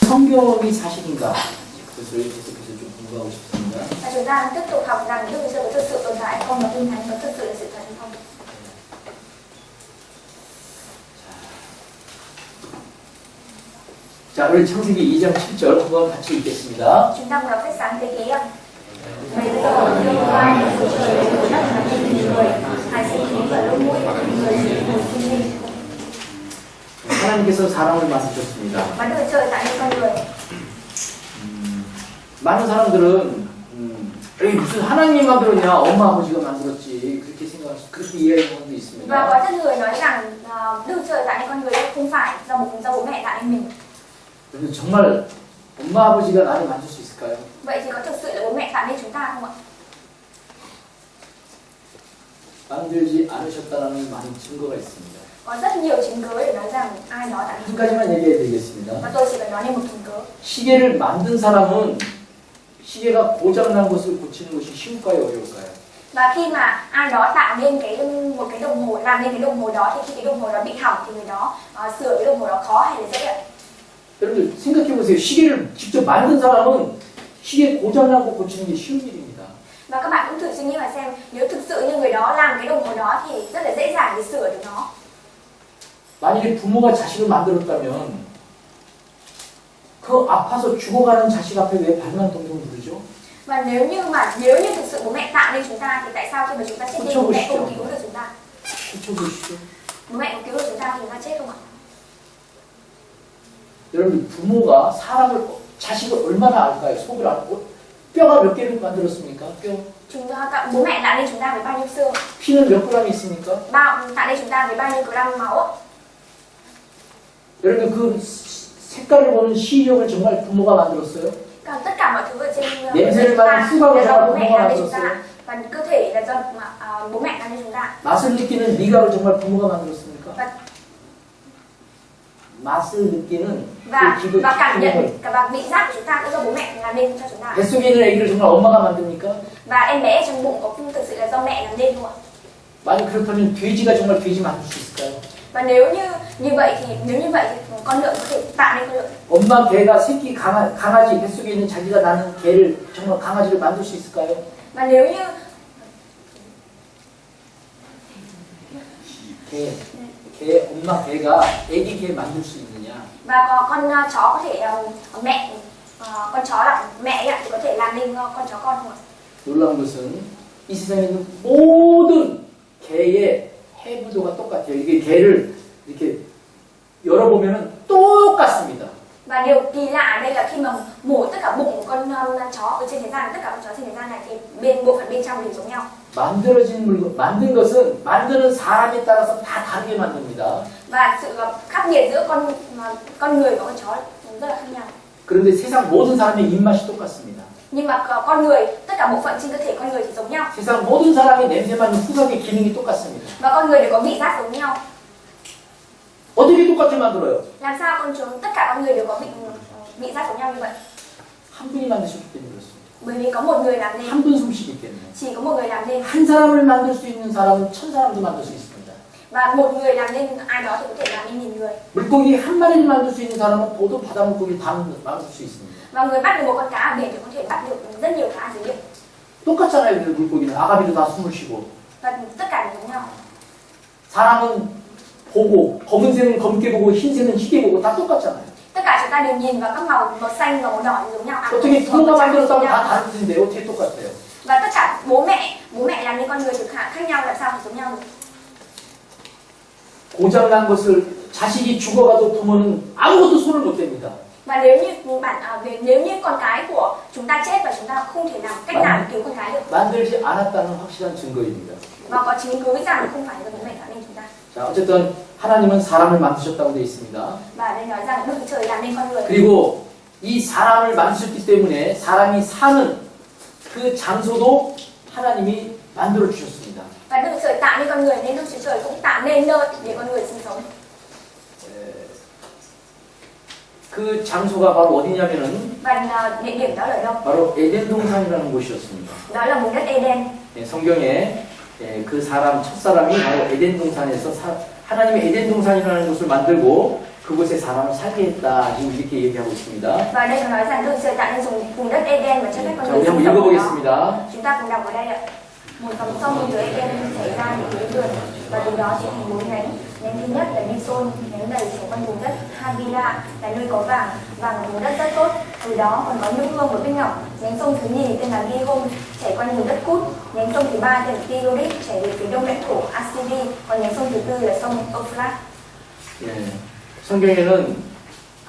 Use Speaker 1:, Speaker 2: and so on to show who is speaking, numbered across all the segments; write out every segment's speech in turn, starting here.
Speaker 1: 성경이 사실인가? 그것을 계속해서 좀 공부하고 싶습니다.
Speaker 2: Và chúng ta tiếp tục học rằng Đức Chúa Trời có thực sự tồn tại hay không và Kinh Thánh có thực sự là sự thật hay không.
Speaker 1: 자, 우리 창세기 2장 7절 한번 같이 읽겠습니다.
Speaker 2: Chúng ta cùng đọc sách Sáng Thế Ký ạ. Bây giờ Thiên Hoa của trời của đất là nên nhìn người, Ngài sinh khí và lỗ mũi, người chỉ hồi sinh linh.
Speaker 1: 하나님께서 사람을 만드셨습니다.
Speaker 2: Và Đức Chúa Trời tạo nên con người.
Speaker 1: 많은 사람들은 에이, 무슨 하나님이 만들었냐, 엄마 아버지가 만들었지 그렇게 생각할 수, 그렇게 이해하는 분도
Speaker 2: Và
Speaker 1: 있습니다.
Speaker 2: có rất người nói rằng Đức Chúa Trời tạo nên con người không phải do bố mẹ tạo nên mình.
Speaker 1: 그런데 정말 엄마 아버지가 나를 만들 수 있을까요?
Speaker 2: Vậy thì có thực sự là bố mẹ tạo nên chúng ta không ạ?
Speaker 1: 만들지 않으셨다는 많은 증거가 있습니다.
Speaker 2: Có rất nhiều chứng cứ để nói rằng ai đó tạo nên
Speaker 1: 한
Speaker 2: chúng ta.
Speaker 1: 가지만 얘기해 드리겠습니다.
Speaker 2: Và tôi chỉ cần nói nên một chứng cứ.
Speaker 1: 시계를 만든 사람은 시계가 고장난 것을 고치는 것이 쉬울까요, 어려울까요?
Speaker 2: Và khi mà ai đó tạo nên một cái đồng hồ, làm nên cái đồng hồ đó thì khi cái đồng hồ đó bị hỏng thì người đó sửa cái đồng hồ đó khó hay là dễ ạ?
Speaker 1: 여러분들 생각해 보세요. 시계를 직접 만든 사람은 시계 고장난 거 고치는 게 쉬운 일입니다.
Speaker 2: Và các bạn cũng thử suy nghĩ mà xem, nếu thực sự như người đó làm cái đồng hồ đó thì rất là dễ dàng để sửa được nó.
Speaker 1: 만약에 부모가 자식을 만들었다면 그 아파서 죽어가는 자식 앞에 왜 발만 동동 누르죠?
Speaker 2: Và nếu như thực sự bố mẹ tạo nên chúng ta thì tại sao khi mà chúng ta chết đi bố mẹ không cứu được chúng ta?
Speaker 1: 그쳐보시죠.
Speaker 2: Bố mẹ có cứu được chúng ta thì chúng ta chết không ạ?
Speaker 1: 여러분 부모가 자식을 얼마나 알까요? 속을 알고 뼈가 몇 개를 만들었습니까? 뼈.
Speaker 2: Bố mẹ tạo nên chúng ta với bao nhiêu xương?
Speaker 1: 피는 몇 gram이 있습니까?
Speaker 2: Tạo nên chúng ta với bao nhiêu gram máu ạ?
Speaker 1: 여러분 그 색깔을 보는 시력을 정말 부모가 만들었어요?
Speaker 2: Còn tất cả mọi thứ ở trên
Speaker 1: 냄새를
Speaker 2: chúng ta
Speaker 1: 맡는 후각을
Speaker 2: là do bố mẹ
Speaker 1: 부모가
Speaker 2: tạo nên chúng
Speaker 1: 만들었어요?
Speaker 2: ta. Và cơ thể là do bố mẹ tạo nên chúng ta.
Speaker 1: 맛을 느끼는 미각을 정말 부모가 만들었습니까? 맛을 느끼는 그
Speaker 2: và cảm nhận
Speaker 1: 기능을
Speaker 2: và vị giác của chúng ta cũng do bố mẹ làm nên cho chúng ta.
Speaker 1: 뱃속에 있는 아기를 정말 엄마가 만듭니까?
Speaker 2: Và em bé trong bụng có thực sự là do mẹ làm nên không ạ?
Speaker 1: 만약 그렇다면 돼지가 정말 돼지 만들 수 있을까요?
Speaker 2: Và nếu như vậy thì con lợn có thể tạo nên con lợn.
Speaker 1: 엄마 개가 새끼 강아지 뱃속에 있는 자기가 낳는 개를 정말 강아지를 만들 수 있을까요?
Speaker 2: Và nếu như
Speaker 1: 엄마 개가 아기 개 만들 수 있느냐?
Speaker 2: và con chó có thể con chó là mẹ ấy, thì có thể làm nên con chó con không ạ?
Speaker 1: 놀라운 것은 이 세상에 있는 모든 개의 해부도가 똑같아요. 이게 개를 이렇게 열어보면 똑같습니다.
Speaker 2: Và điều kỳ lạ ở đây là khi mà mổ tất cả bụng của con chó ở trên thế gian, tất cả con chó trên thế gian này thì bộ phận bên trong đều giống nhau.
Speaker 1: 만들어진 물건, 만든 것은 만드는 사람에 따라서 다 다르게 만듭니다.
Speaker 2: Và sự khác biệt giữa con người và con chó rất là khác nhau.
Speaker 1: 그런데 세상 모든 사람의 입맛이 똑같습니다.
Speaker 2: Nhưng mà con người, tất cả bộ phận trên cơ thể con người thì giống nhau.
Speaker 1: 세상 모든 사람의 냄새 맡는 후각의 기능이 똑같습니다.
Speaker 2: Và con người đều có vị giác giống nhau.
Speaker 1: 어떻게 똑같이 만들어요?
Speaker 2: Làm sao tất cả con người đều có vị giác giống nhau như vậy?
Speaker 1: 한 분이 만드셨기 때문에 그렇습니다.
Speaker 2: Bởi vì có một người làm nên.
Speaker 1: 한 분 솜씨기 때문에.
Speaker 2: Chỉ có một người làm nên.
Speaker 1: 한 사람을 만들 수 있는 사람은 천 사람도 만들 수 있습니다.
Speaker 2: Và một người làm nên ai đó thì có thể làm nên nghìn người.
Speaker 1: 물고기 한 마리를 만들 수 있는 사람은 모두 바다 물고기를 다 만들 수 있습니다.
Speaker 2: Và người bắt được một con cá ở biển thì có thể bắt được rất nhiều cá ở dưới biển.
Speaker 1: 똑같잖아요, 그 물고기는. 아가미도 다 숨을 쉬고.
Speaker 2: Và tất cả đều giống nhau.
Speaker 1: 사람은 보고, 검은색은 검게 보고, 흰색은 희게 보고 다 똑같잖아요.
Speaker 2: Tất cả chúng ta đều nhìn vào các màu xanh và màu đỏ thì giống nhau.
Speaker 1: 어떻게 부모가 만들었다고 다 다른 텐데 어떻게 똑같아요?
Speaker 2: Và tất cả bố mẹ làm nên con người thì khác nhau, làm sao phải giống nhau được?
Speaker 1: 고장난 것을 자식이 죽어가도 부모는 아무것도 손을 못 댑니다.
Speaker 2: Và nếu như con cái của chúng ta chết và chúng ta không thể làm cách nào để cứu con cái được.
Speaker 1: 만들지 않았다는 확실한 증거입니다.
Speaker 2: Và có chứng cứ rằng không phải là bố mẹ tạo nên chúng ta.
Speaker 1: 자, 어쨌든 하나님은 사람을 만드셨다고 되어 있습니다.
Speaker 2: Và đây nói rằng Đức Chúa Trời làm nên con người.
Speaker 1: 그리고 이 사람을 만드셨기 때문에 사람이 사는 그 장소도 하나님이 만들어 주셨습니다.
Speaker 2: Và Đức Chúa Trời tạo nên con người nên Đức Chúa Trời cũng tạo nên nơi để con người sinh sống.
Speaker 1: 그 장소가 바로 어디냐면은
Speaker 2: Và địa điểm đó là đâu?
Speaker 1: 바로 에덴 동산이라는 곳이었습니다.
Speaker 2: Đó là vùng đất Eden.
Speaker 1: 성경에 그 첫사람이 바로 에덴 동산에서 하나님이 에덴 동산이라는 곳을 만들고 그곳에 사람을 살게 했다. 지금 이렇게 얘기하고 있습니다.
Speaker 2: Và đây có nói rằng Đức Chúa Trời tạo nên vùng đất Eden và cho phép con
Speaker 1: 자,
Speaker 2: người
Speaker 1: 우리
Speaker 2: sinh
Speaker 1: 한번
Speaker 2: sống ở đó.
Speaker 1: 읽어보겠습니다.
Speaker 2: Chúng ta cùng đọc ở đây ạ. Một dòng sông từ Eden chảy ra để tưới vườn và từ đó chia thành 4 nhánh. Nhánh thứ nhất là Dison, nhánh đầy chảy qua vùng đất Havila là nơi có vàng, vàng là vùng đất rất tốt. Từ đó còn có nhung hương và bích ngọc. Nhánh sông thứ nhì tên là Gihon chảy qua vùng đất Cút. Nhánh sông thứ ba tên là Tigris chảy về phía đông lãnh thổ Assyria. Còn nhánh sông thứ tư là sông Euphrates.
Speaker 1: 예, 성경에는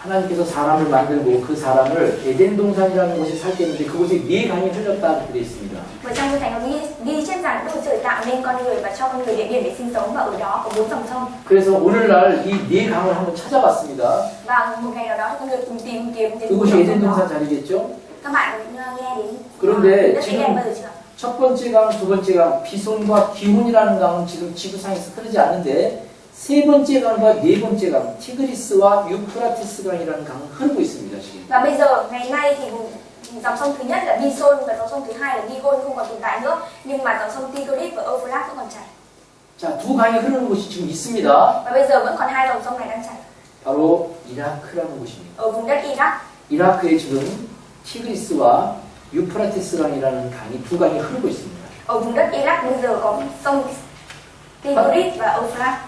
Speaker 1: 하나님께서 사람을 만들고 그 사람을 에덴 동산이라는 곳에 살게 했는데 그곳에 네 강이 흘렀다 이렇게 되어 있습니다.
Speaker 2: Và trong Kinh Thánh có ghi chép rằng Đức Chúa Trời tạo nên con người và cho con người địa điểm để sinh sống và ở đó có 4 dòng sông.
Speaker 1: 그래서 오늘날 이 네 강을 한번 찾아봤습니다.
Speaker 2: Và một ngày nào đó con người cùng tìm kiếm đến
Speaker 1: 그곳이
Speaker 2: dòng
Speaker 1: 에덴
Speaker 2: sông đó.
Speaker 1: 동산 자리겠죠?
Speaker 2: Các bạn nghe đến
Speaker 1: 그런데
Speaker 2: đất
Speaker 1: 지금
Speaker 2: Eden bao giờ chưa?
Speaker 1: 첫 번째 강, 두 번째 강, 비손과 기혼이라는 강은 지금 지구상에서 흐르지 않는데 세 번째 강과 네 번째 강, 티그리스와 유프라티스 강이라는 강은 흐르고 있습니다. 지금.
Speaker 2: Và bây giờ ngày nay thì dòng sông thứ nhất là Bison và dòng sông thứ hai là Gihon không còn tồn tại nữa, nhưng mà dòng sông Tigris và Euphrates vẫn còn chảy.
Speaker 1: 자, 두 강이 흐르는 곳이 지금 있습니다.
Speaker 2: Và bây giờ vẫn còn 2 dòng sông này đang chảy
Speaker 1: 바로 이라크라는 곳입니다.
Speaker 2: ở vùng đất Iraq.
Speaker 1: 이라크에 지금 티그리스와 유프라티스 강이라는 강이 두 강이 흐르고 있습니다.
Speaker 2: Ở vùng đất Iraq bây giờ có sông Tigris và Euphrates.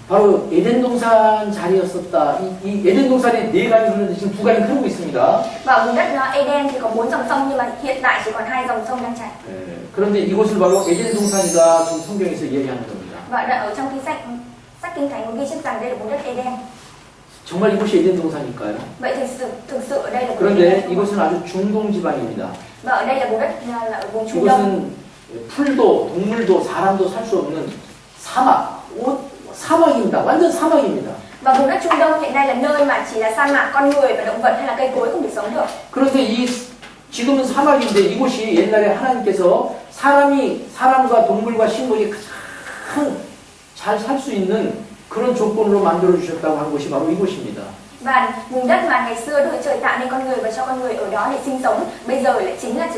Speaker 1: 바로 에덴 동산 자리였었다. 이 에덴 동산에 네 강이 흐르는데 지금 두 강이 흐르고 있습니다.
Speaker 2: Và ở vùng đất Eden thì có 4 dòng sông nhưng mà hiện tại chỉ còn 2 dòng sông đang chảy.
Speaker 1: 그런데 이곳을 바로 에덴 동산이다. 지금 성경에서 얘기하는 겁니다.
Speaker 2: Và ở trong sách Kinh Thánh có ghi chép rằng đây là vùng đất Eden.
Speaker 1: 정말 이곳이 에덴 동산일까요?
Speaker 2: Vậy thực sự ở đây là vùng đất
Speaker 1: 그런데
Speaker 2: Eden.
Speaker 1: 이곳은 아주 중동 지방입니다.
Speaker 2: Và ở đây là vùng đất là ở vùng Trung Đông.
Speaker 1: 이곳은 풀도 동물도 사람도 살 수 없는 사막입니다. 완전 사막입니다.
Speaker 2: Và vùng đất Trung Đông hiện nay là nơi mà chỉ là sa mạc, con người và động vật hay là cây cối không thể sống được.
Speaker 1: 그런데 지금은 사막인데 이곳이 옛날에 하나님께서 사람과 동물과 식물이 가장 잘 살 수 있는 그런 조건으로 만들어 주셨다고 한 곳이 바로 이곳입니다.
Speaker 2: Và vùng đất mà ngày xưa Đức Chúa Trời tạo nên con người và cho con người ở đó để sinh sống, bây giờ lại chính là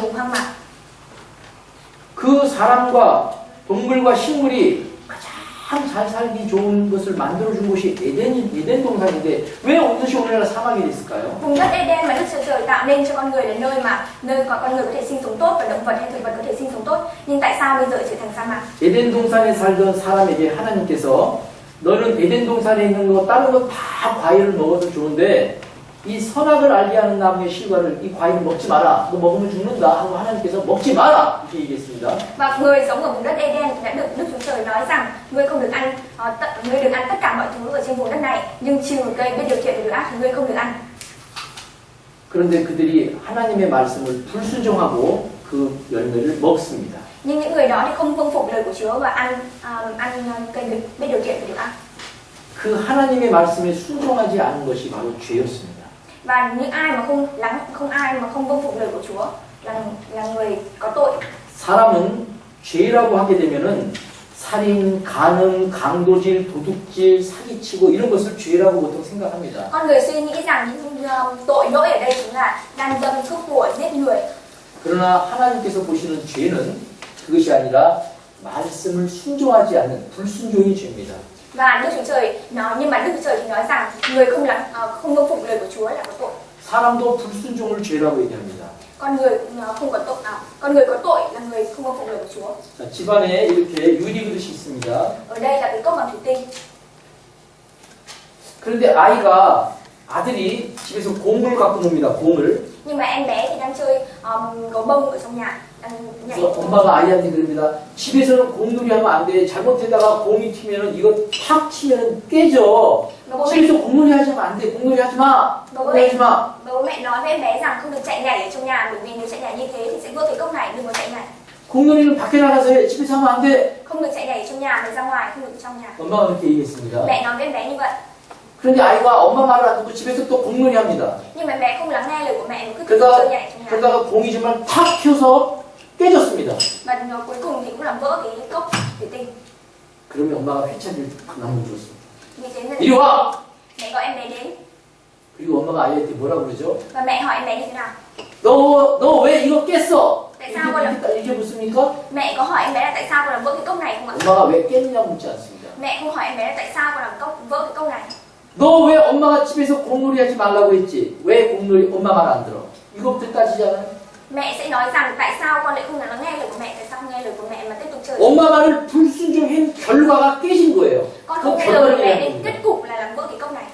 Speaker 2: vùng hoang mạc.
Speaker 1: 그 사람과 동물과 식물이 가장 잘 살기 좋은 것을 만들어준 곳이 에덴 동산인데 왜 이것이 오늘날 사막이 됐을까요?
Speaker 2: Vùng đất Eden mà Đức Chúa Trời tạo nên cho con người là nơi có con người có thể sinh sống tốt và động vật hay thực vật có thể sinh sống tốt, nhưng tại sao bây giờ trở thành sa mạc?
Speaker 1: 에덴 동산에 살던 사람에게 하나님께서 너는 에덴 동산에 있는 거 다른 거 다 과일을 먹어도 좋은데 이 선악을 알게 하는 나무의 실과를 이 과일을 먹지 마라. 너 먹으면 죽는다 하고 하나님께서 먹지 마라 이렇게 얘기했습니다.
Speaker 2: Và người sống ở vùng đất Eden đã được Đức Chúa Trời nói rằng ngươi không được ăn ngươi được ăn tất cả mọi thứ ở trên vùng đất này, nhưng trừ cây biết điều thiện và điều ác thì ngươi không được ăn.
Speaker 1: 그런데 그들이 하나님의 말씀을 불순종하고 그 열매를 먹습니다.
Speaker 2: Nhưng những người đó thì không vâng phục lời của Chúa và ăn cây biết điều thiện và điều ác.
Speaker 1: 그 하나님의 말씀에 순종하지 않은 것이 바로 죄였습니다.
Speaker 2: Và những ai mà không vâng phục lời của Chúa là người có tội.
Speaker 1: 사람은 죄라고 하게 되면은 살인, 간음, 강도질, 도둑질, 사기치고 이런 것을 죄라고 보통 생각합니다.
Speaker 2: Con người suy nghĩ rằng những tội lỗi ở đây chính là gian dâm, cướp của, giết người.
Speaker 1: 그러나 하나님께서 보시는 죄는 그것이 아니라 말씀을 순종하지 않는 불순종이 죄입니다.
Speaker 2: Và Đức Chúa Trời nhưng mà Đức Chúa Trời thì nói rằng người không vâng phục lời của Chúa là có tội.
Speaker 1: 사람도 불순종을 죄라고 얘기합니다.
Speaker 2: Con người không có tội con người có tội là người không vâng phục lời của Chúa.
Speaker 1: 자, 집안에 이렇게 유리 그릇이 있습니다.
Speaker 2: Ở đây là cái cốc bằng thủy tinh.
Speaker 1: 그런데 아들이 집에서 곰을 갖고 놉니다. 곰을.
Speaker 2: Nhưng mà em bé thì đang chơi gấu bông ở trong nhà, đang nhảy.
Speaker 1: 그래서 엄마가 아이한테 그럽니다. 집에서는 곰놀이 하면 안 돼. 잘못하다가 곰이 튀면은 이거 탁 치면은 깨져. 집에서 곰놀이 하지 마. 안 돼. 곰놀이 하지 마. 곰놀이 하지 마.
Speaker 2: Bố mẹ nói với em bé rằng không được chạy nhảy ở trong nhà, bởi vì nếu chạy nhảy như thế thì sẽ vỡ cái cốc này, đừng có chạy nhảy.
Speaker 1: 곰놀이는 밖에 나가서 해. 집에서 하면 안 돼.
Speaker 2: Không được chạy nhảy ở trong nhà, phải ra ngoài, không được trong nhà.
Speaker 1: 엄마가 그렇게 얘기했습니다.
Speaker 2: Mẹ nói với em bé như vậy.
Speaker 1: 그런데 아이가 엄마 말을 안 듣고 집에서 또 공놀이 합니다.
Speaker 2: Nhưng mà bé không lắng nghe lời của mẹ, cứ tiếp tục chơi nhảy trong nhà.
Speaker 1: 그러다가 공이 정말 탁 튀어서 깨졌습니다.
Speaker 2: Và cuối cùng thì cũng làm vỡ cái cốc thủy tinh.
Speaker 1: 그러면 엄마가 회차리를 탁 남겨줬습니다.
Speaker 2: Vì thế nên
Speaker 1: 이리 와!
Speaker 2: mẹ gọi em bé đến.
Speaker 1: 그리고 엄마가 아이한테 뭐라고 그러죠?
Speaker 2: Và mẹ hỏi em bé như thế nào?
Speaker 1: 너 왜 이거 깼어?
Speaker 2: Tại sao con làm?
Speaker 1: 이렇게 묻습니까?
Speaker 2: Mẹ có hỏi em bé là tại sao con làm vỡ cái cốc này không ạ?
Speaker 1: 엄마가 왜 깼느냐고 묻지 않습니다.
Speaker 2: Mẹ không hỏi em bé là tại sao con làm vỡ cái cốc này.
Speaker 1: 너 왜 엄마가 집에서 공놀이 하지 말라고 했지? 왜 공놀이 엄마 말 안 들어? 이거부터 따지잖아요.
Speaker 2: Mẹ sẽ nói rằng tại sao con lại không lắng nghe lời của mẹ, tại sao không nghe lời của mẹ mà tiếp tục chơi.
Speaker 1: 엄마 말을 불순종한 결과가 깨진 거예요.
Speaker 2: Con
Speaker 1: 그
Speaker 2: không nghe lời của mẹ
Speaker 1: 결과를
Speaker 2: nên kết cục là làm vỡ cái công này.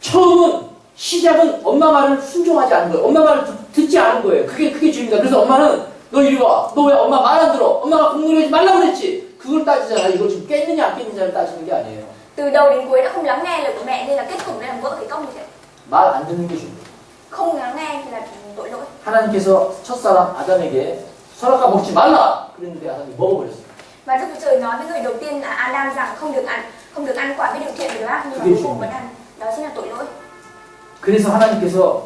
Speaker 1: 처음은 시작은 엄마 말을 순종하지 않은 거예요. 엄마 말을 듣지 않은 거예요. 그게 죄입니다. 그래서 엄마는 너 이리 와. 너 왜 엄마 말 안 들어? 엄마가 공놀이 하지 말라고 그랬지. 그걸 따지잖아. 이걸 지금 깼느냐 안 깼느냐를 따지는 게 아니에요.
Speaker 2: Từ đầu đến cuối đã không lắng nghe lời của mẹ nên là kết cục là làm vỡ cái công như thế.
Speaker 1: 말 안 듣는 게 죄입니다.
Speaker 2: Không lắng nghe thì là tội lỗi.
Speaker 1: 하나님께서 첫사람 아담에게 선악과 먹지 말라. 그랬는데 아담이 먹어버렸어요.
Speaker 2: Và Đức Chúa Trời nói với người đầu tiên là Adam rằng không được ăn quả biết điều thiện và điều ác, nhưng mà cuối cùng vẫn ăn. Đó chính là tội lỗi.
Speaker 1: 그래서 하나님께서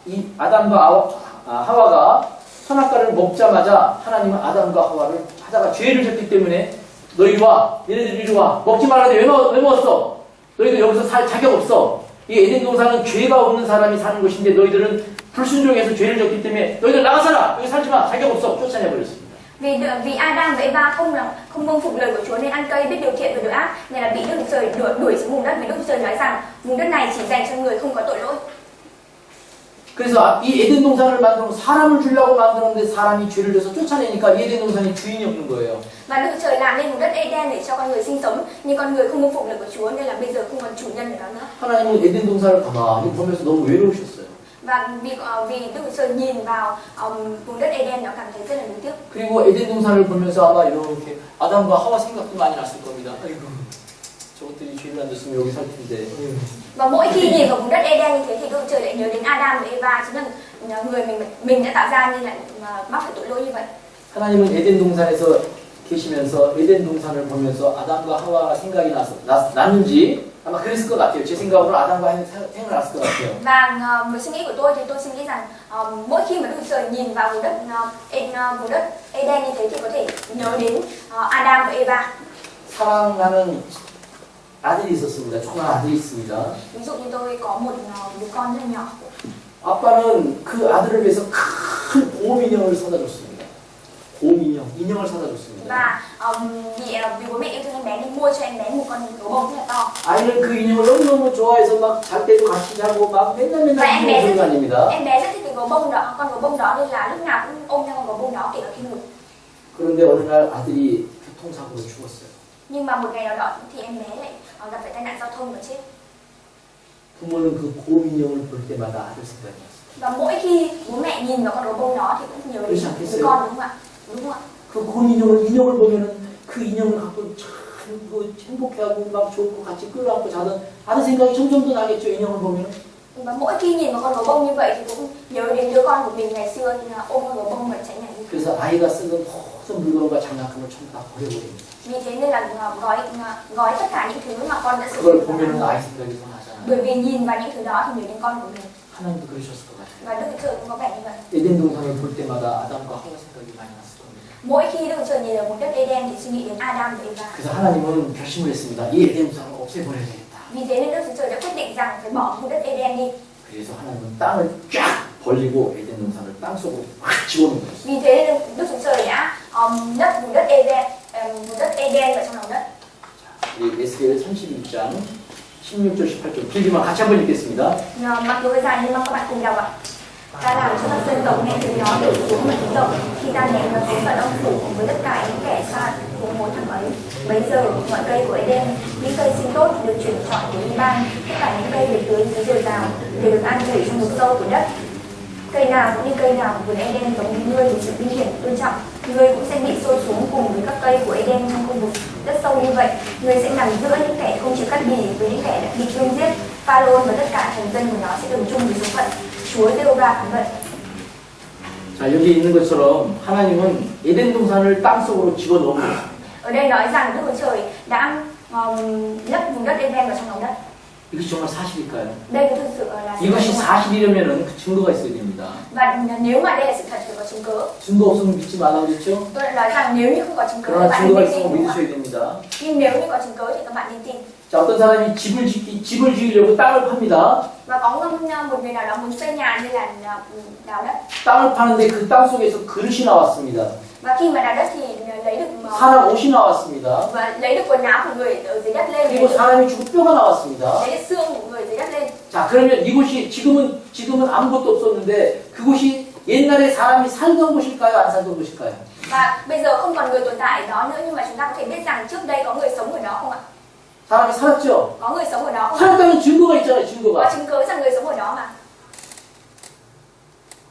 Speaker 1: 이 아담과 하와가 선악과를 먹자마자 하나님은 아담과 하와를 하다가 죄를 졌기 때문에 너 이리 와. 얘네들 이리 와. 먹지 말라는데 왜 먹었어? 너희들 여기서 살 자격 없어. 이 에덴 동산은 죄가 없는 사람이 사는 곳인데 너희들은 불순종해서 죄를 졌기 때문에 너희들 나가 살아. 여기 살지 마. 자격 없어. 쫓아내버렸습니다.
Speaker 2: Vì Adam và Eva không vâng phục lời của Chúa nên ăn cây biết điều thiện và điều ác, nên là bị Đức Chúa Trời đuổi xuống vùng đất. Vì Đức Chúa Trời nói rằng vùng đất này chỉ dành cho người không có tội lỗi.
Speaker 1: 그래서 이 에덴 동산을 만들어 사람을 주려고 만들었는데 사람이 죄를 져서 쫓아내니까 이 에덴 동산이 주인이 없는 거예요.
Speaker 2: Và Đức Chúa Trời làm nên vùng đất Eden để cho con người sinh sống, nhưng con người không vâng phục lời của Chúa nên là bây giờ không còn chủ nhân của nó nữa.
Speaker 1: 하나님은 에덴 동산을 가만히 보면서 너무 외로우셨어요.
Speaker 2: Và vì Đức Chúa Trời nhìn vào vùng đất Eden, nó cảm thấy rất là nuối tiếc.
Speaker 1: 그리고 에덴 동산을 보면서 아마 이렇게 아담과 하와 생각도 많이 났을 겁니다. 아이고, 저것들이 죄를 안 졌으면 여기 살 텐데.
Speaker 2: Và mỗi khi nhìn vào vùng đất Eden như thế thì Đức Chúa Trời lại nhớ đến Adam và Eva, chính là người mình đã tạo ra nên lại mắc phải tội lỗi như vậy.
Speaker 1: 하나님은 에덴 동산에서 계시면서 에덴 동산을 보면서 아담과 하와가 생각이 났는지 아마 그랬을 것 같아요. 제 생각으로 아담과 생각이 났을 것 같아요.
Speaker 2: Và với suy nghĩ của tôi thì tôi suy nghĩ rằng mỗi khi mà Đức Chúa Trời nhìn vào vùng đất Eden như thế thì có thể nhớ đến Adam và Eva.
Speaker 1: 사랑하는 아들이 있었습니다. 조그만 아들이 있습니다.
Speaker 2: Ví dụ như tôi có một đứa con rất nhỏ.
Speaker 1: 아빠는 그 아들을 위해서 큰 곰 인형을 사다 줬습니다. 곰 인형을 사다 줬습니다.
Speaker 2: Và vì bố mẹ yêu thương em bé nên mua cho em bé một con gấu bông rất là to.
Speaker 1: 아이는 그 인형을 너무너무 좋아해서 막 잘 때도 같이 자고 막 맨날
Speaker 2: Và em bé
Speaker 1: 그런 거 아닙니다.
Speaker 2: rất thích cái gấu bông đó, con gấu bông đó nên là lúc nào cũng ôm theo con gấu bông đó kể cả khi ngủ.
Speaker 1: 그런데 어느 날 아들이 교통사고로 죽었어요.
Speaker 2: Nhưng mà một ngày nào đó thì em bé lại gặp phải tai nạn giao thông và chết.
Speaker 1: 부모는 그 곰 인형을 볼 때마다 아들 생각이 났어요.
Speaker 2: Và mỗi khi bố mẹ nhìn vào con gấu bông đó thì cũng nhớ đến đứa con, đúng không ạ? Đúng không ạ?
Speaker 1: 그 인형을 보면은 그 인형을 갖고 참 행복해하고 막 좋고 같이 끌어안고 자던 아들 생각이 점점 더 나겠죠. 인형을 보면은.
Speaker 2: Và mỗi khi nhìn vào con gấu bông như vậy thì cũng nhớ đến đứa con của mình ngày xưa thì là ôm con gấu bông và chạy nhảy như thế.
Speaker 1: 그래서 아이가 쓰는 모든 물건과 장난감을 전부 다 버려버립니다.
Speaker 2: Vì thế nên là gói tất cả những thứ mà con đã sử
Speaker 1: 그걸
Speaker 2: dụng.
Speaker 1: 보면은 아이 생각이 더 나잖아요.
Speaker 2: Bởi vì nhìn vào những thứ đó thì nhớ đến con của mình.
Speaker 1: 하나님도 그러셨을 것 같아요.
Speaker 2: Và Đức Chúa Trời cũng có vẻ như vậy.
Speaker 1: 에덴 동산을 볼 때마다 아담과 하와 생각이 많이 났을 겁니다.
Speaker 2: Mỗi khi Đức Chúa Trời nhìn vào vùng đất Eden thì suy nghĩ đến Adam và Eva.
Speaker 1: 그래서 하나님은 결심을 했습니다. 이 에덴 동산을 없애버려야 되겠다.
Speaker 2: Vì thế nên Đức Chúa Trời đã quyết định rằng phải bỏ vùng đất Eden đi.
Speaker 1: 그래서 하나님은 땅을 쫙 벌리고 에덴 동산을 땅속으로 확 집어넣은 거예요.
Speaker 2: Vì thế nên Đức Chúa Trời đã lấp vùng đất Eden vào trong lòng đất.
Speaker 1: 이 에스겔 31장 16절 18절 길지만 같이 한번 읽겠습니다.
Speaker 2: Mặc dù hơi dài nhưng mong các bạn cùng đọc ạ. Ta làm cho các dân tộc nghe tiếng nó đổ xuống một tiếng rộng khi ta ném nó xuống vào đông phủ với tất cả những kẻ xa cùng một thằng ấy. Bấy giờ mọi cây của Eden, những cây sinh tốt được chuyển chọn của Liban, tất cả những cây được tưới dưới dồi dào đều được ăn tủi trong vực sâu của đất. Cây nào cũng như cây nào của vườn Eden giống như ngươi với sự vinh hiển tôn trọng, ngươi cũng sẽ bị xô xuống cùng với các cây của Eden trong khu vực đất sâu như vậy. Ngươi sẽ nằm giữa những kẻ không chịu cắt bì với những kẻ đã bị thương giết. Pharaoh và tất cả thành dân của nó sẽ đồng chung với số phận. Chúa Giê-hô-va phán vậy.
Speaker 1: 자, 여기 있는 것처럼 하나님은 에덴 동산을 땅속으로 집어넣은 거예요.
Speaker 2: Ở đây nói rằng Đức Chúa Trời đã lấp vùng đất Eden vào trong lòng đất.
Speaker 1: 이것이 정말 사실일까요?
Speaker 2: Đây có thực sự là sự thật
Speaker 1: 이것이
Speaker 2: không ạ?
Speaker 1: 사실이라면 증거가 있어야 됩니다.
Speaker 2: Và nếu mà đây là sự thật thì có chứng cứ.
Speaker 1: 증거 없으면 믿지 말라고 그랬죠?
Speaker 2: Tôi đã nói rằng nếu như không có chứng cứ thì
Speaker 1: 그러나
Speaker 2: bạn
Speaker 1: 증거가
Speaker 2: nên tin,
Speaker 1: 있으면
Speaker 2: đúng không ạ?
Speaker 1: 믿으셔야 됩니다.
Speaker 2: Nhưng nếu như có chứng cứ thì các bạn nên tin.
Speaker 1: 자, 어떤 사람이 집을 지으려고 땅을 팝니다.
Speaker 2: Và có một người nào đó muốn xây nhà như là đào đất.
Speaker 1: 땅을 파는데 그 땅 속에서 그릇이 나왔습니다.
Speaker 2: Và khi mà đào đất thì lấy được
Speaker 1: 사람 옷이 나왔습니다.
Speaker 2: và lấy được quần áo của người ở dưới đất lên,
Speaker 1: 그리고 사람이 죽은 뼈가 나왔습니다.
Speaker 2: lấy được xương của người dưới đất lên.
Speaker 1: 자, 그러면 이곳이 지금은 아무것도 없었는데 그곳이 옛날에 사람이 살던 곳일까요? 안 살던 곳일까요?
Speaker 2: Và bây giờ không còn người tồn tại ở đó nữa, nhưng mà chúng ta có thể biết rằng trước đây có người sống ở đó không ạ?
Speaker 1: 사람이 살았죠?
Speaker 2: Có người sống ở đó không?
Speaker 1: 살았다는 증거가 있잖아요,
Speaker 2: Có
Speaker 1: 증거가.
Speaker 2: chứng cứ rằng người sống ở đó mà.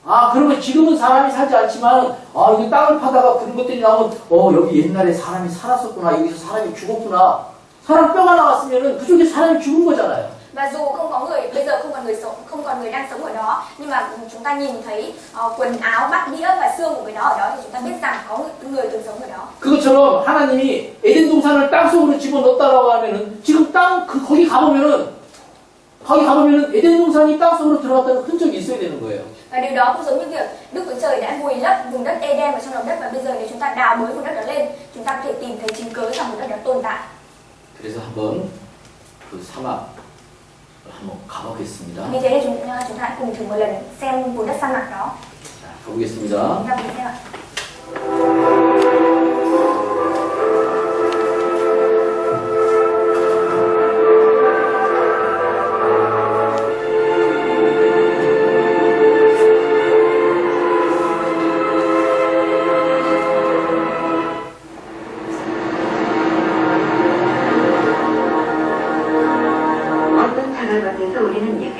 Speaker 1: 아, 그러면 지금은 사람이 살지 않지만, 아, 이거 땅을 파다가 그런 것들이 나오면, 여기 옛날에 사람이 살았었구나, 여기서 사람이 죽었구나. 사람 뼈가 나왔으면은 그쪽에 사람이 죽은 거잖아요.
Speaker 2: Và dù không có người, bây giờ không còn người sống, không còn người đang sống ở đó, nhưng mà chúng ta nhìn thấy quần áo, bát đĩa và xương của người đó ở đó thì chúng ta biết rằng có người từng sống ở đó.
Speaker 1: 그것처럼 하나님이 에덴 동산을 땅 속으로 집어넣었다라고 하면은, 지금 거기 가보면은 에덴 동산이 땅 속으로 들어갔다는 흔적이 있어야 되는 거예요.
Speaker 2: Và điều đó cũng giống như việc Đức Chúa Trời đã vùi lấp vùng đất Eden vào trong lòng đất, và bây giờ nếu chúng ta đào bới vùng đất đó lên, chúng ta có thể tìm thấy chứng cứ rằng vùng đất đó tồn tại.
Speaker 1: 그래서 한번 그 사막을 한번 가보겠습니다.
Speaker 2: Vì thế thì chúng ta hãy cùng thử một lần xem vùng đất sa mạc đó.
Speaker 1: 자, 가보겠습니다.
Speaker 2: Chúng ta cùng xem ạ.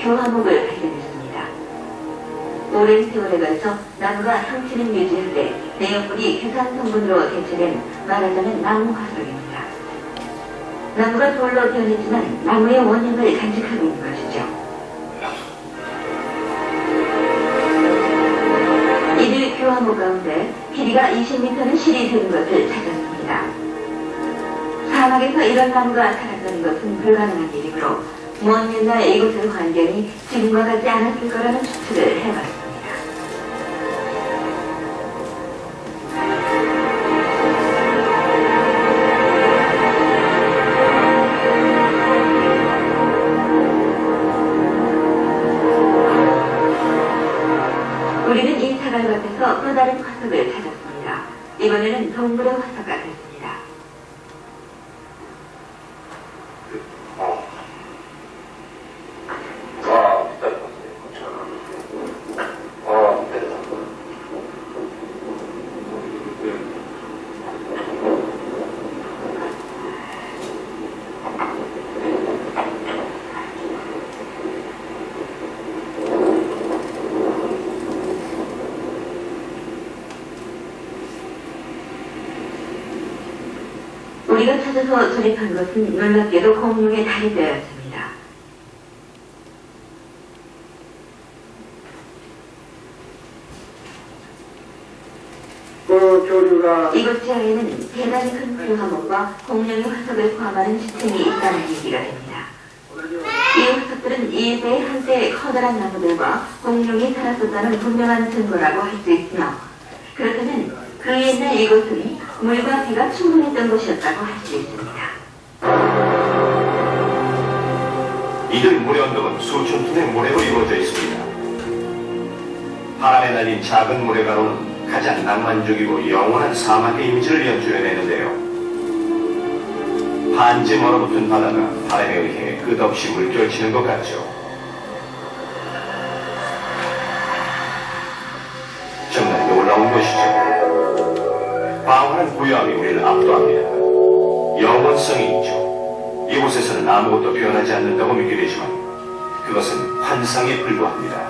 Speaker 3: 교화목을 발견했습니다. 오랜 세월에 걸쳐 나무가 형체는 유지한데 내용물이 규산 성분으로 대체된 말하자면 나무 화석입니다. 나무가 돌로 되어 있지만 나무의 원형을 간직하고 있는 것이죠. 이들 교화목 가운데 길이가 20m는 실이 되는 것을 찾았습니다. 사막에서 이런 나무가 살았다는 것은 불가능한 일이므로 먼 옛날 이곳의 환경이 지금과 같지 않았을 거라는 추측을 해봤습니다. 우리는 이 사갈밭에서 또 다른 화석을 찾았습니다. 이번에는 동물의 화석 같았습니다. 우리가 찾아서 조립한 것은 놀랍게도 공룡의 다리뼈였습니다. 이곳 지하에는 대단히 큰 표화목과 공룡의 화석을 포함하는 시층이 있다는 얘기가 됩니다. 이 화석들은 이 일대의 한때 커다란 나무들과 공룡이 살았었다는 분명한 증거라고 할 수 있으며, 그렇다면 그 옛날 이곳은 물과 비가 충분했던 곳이었다고 할 수 있습니다.
Speaker 4: 이들 모래 언덕은 수천 톤의 모래로 이루어져 있습니다. 바람에 날린 작은 모래가루는 가장 낭만적이고 영원한 사막의 이미지를 연출해내는데요. 반지 멀어붙은 바다가 바람에 의해 끝없이 물결치는 것 같죠. 정말 놀라운 것이죠. 광활한 고요함이 우리를 압도합니다. 영원성이 있죠. 이곳에서는 아무것도 변하지 않는다고 믿게 되지만 그것은 환상에 불과합니다.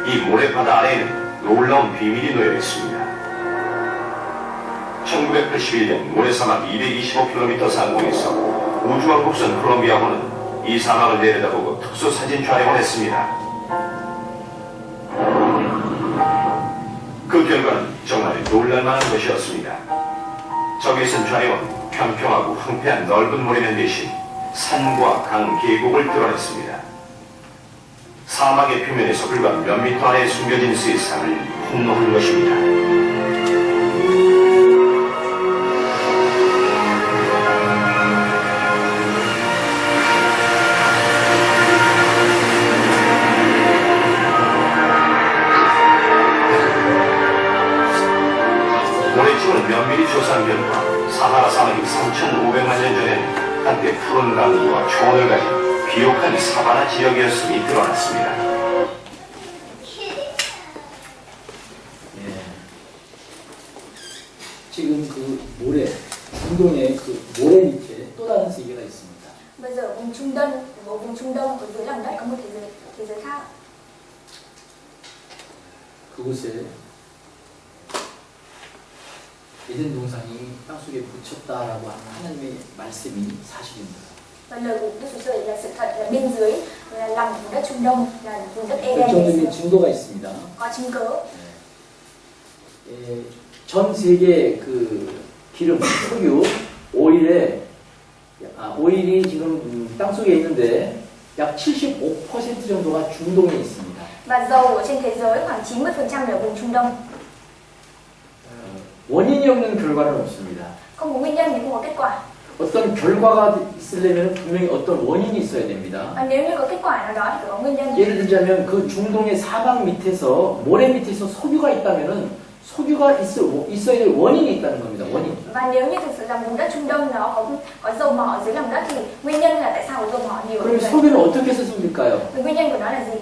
Speaker 4: 이 모래바다 아래에는 놀라운 비밀이 놓여 있습니다. 1981년 모래사막 225km 상공에서 우주왕복선 콜롬비아호는 이 사막을 내려다보고 특수사진 촬영을 했습니다. 그 결과는 정말 놀랄만한 것이었습니다. 적외선 촬영은 평평하고 황폐한 넓은 모래면 대신 산과 강, 계곡을 드러냈습니다. 사막의 표면에서 불과 몇 미터 아래에 숨겨진 세상을 폭로한 것입니다. 모래층 인류의 조상견과 사하라 사막이 3,500만 년 전에는 한때 푸른 강과 초원을 가진 비옥한 사바나 지역이었음이 드러났습니다.
Speaker 1: 예. 지금 그 모래, 중동의 그 모래 밑에 또 다른 세계가 있습니다.
Speaker 2: Bây giờ vùng Trung Đông, ở vùng Trung Đông ở dưới lòng đất có một thế giới khác.
Speaker 1: 그곳에 에덴 동산이 땅속에 묻혔다라고 하는 하나님의 말씀이 사실입니다.
Speaker 2: Và lời của Đức Chúa Trời là sự thật, là bên dưới là lòng vùng đất Trung Đông, là vùng đất Eden.
Speaker 1: 결정적인 증거가 있습니다.
Speaker 2: Có chứng cứ.
Speaker 1: 예, 전 세계 그 기름, 석유, 오일이 지금 땅속에 있는데 약 75% 정도가 중동에 있습니다.
Speaker 2: Và dầu ở trên thế giới khoảng 90% là ở vùng Trung Đông.
Speaker 1: 원인이 없는 결과는 없습니다.
Speaker 2: Không có nguyên nhân thì không có kết quả.
Speaker 1: 어떤 결과가 있으려면 분명히 어떤 원인이 있어야 됩니다.
Speaker 2: Và nếu như có kết quả nào đó thì phải có nguyên nhân.
Speaker 1: 예를 들자면 그 중동의 사막 밑에서 모래 밑에서 석유가 있다면은 석유가 있어야 될 원인이 있다는 겁니다. 원인.
Speaker 2: Và nếu như thực sự là vùng đất Trung Đông nó có dầu mỏ ở dưới lòng đất thì nguyên nhân là tại sao có dầu mỏ nhiều như
Speaker 1: 그럼
Speaker 2: vậy?
Speaker 1: 석유는 어떻게 해서 생길까요?
Speaker 2: Thì nguyên nhân của nó là gì?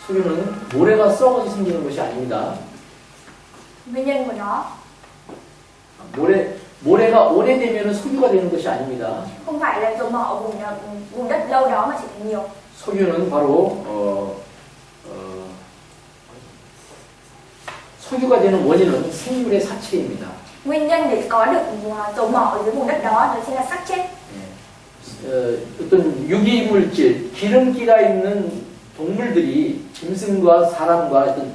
Speaker 1: 석유는 모래가 썩어서 생기는 것이 아닙니다.
Speaker 2: Nguyên nhân của nó
Speaker 1: 모래가 오래되면 석유가 되는 것이 아닙니다.
Speaker 2: không phải là dầu mỏ ở vùng đất lâu đó mà chỉ thành nhiều.
Speaker 1: 석유는 바로 석유가 되는 원인은 생물의 사체입니다.
Speaker 2: Nguyên nhân để có được dầu mỏ ở dưới vùng đất đó chính là xác chết.
Speaker 1: 어떤 유기물질, 기름기가 있는 동물들이, 짐승과 사람과 어떤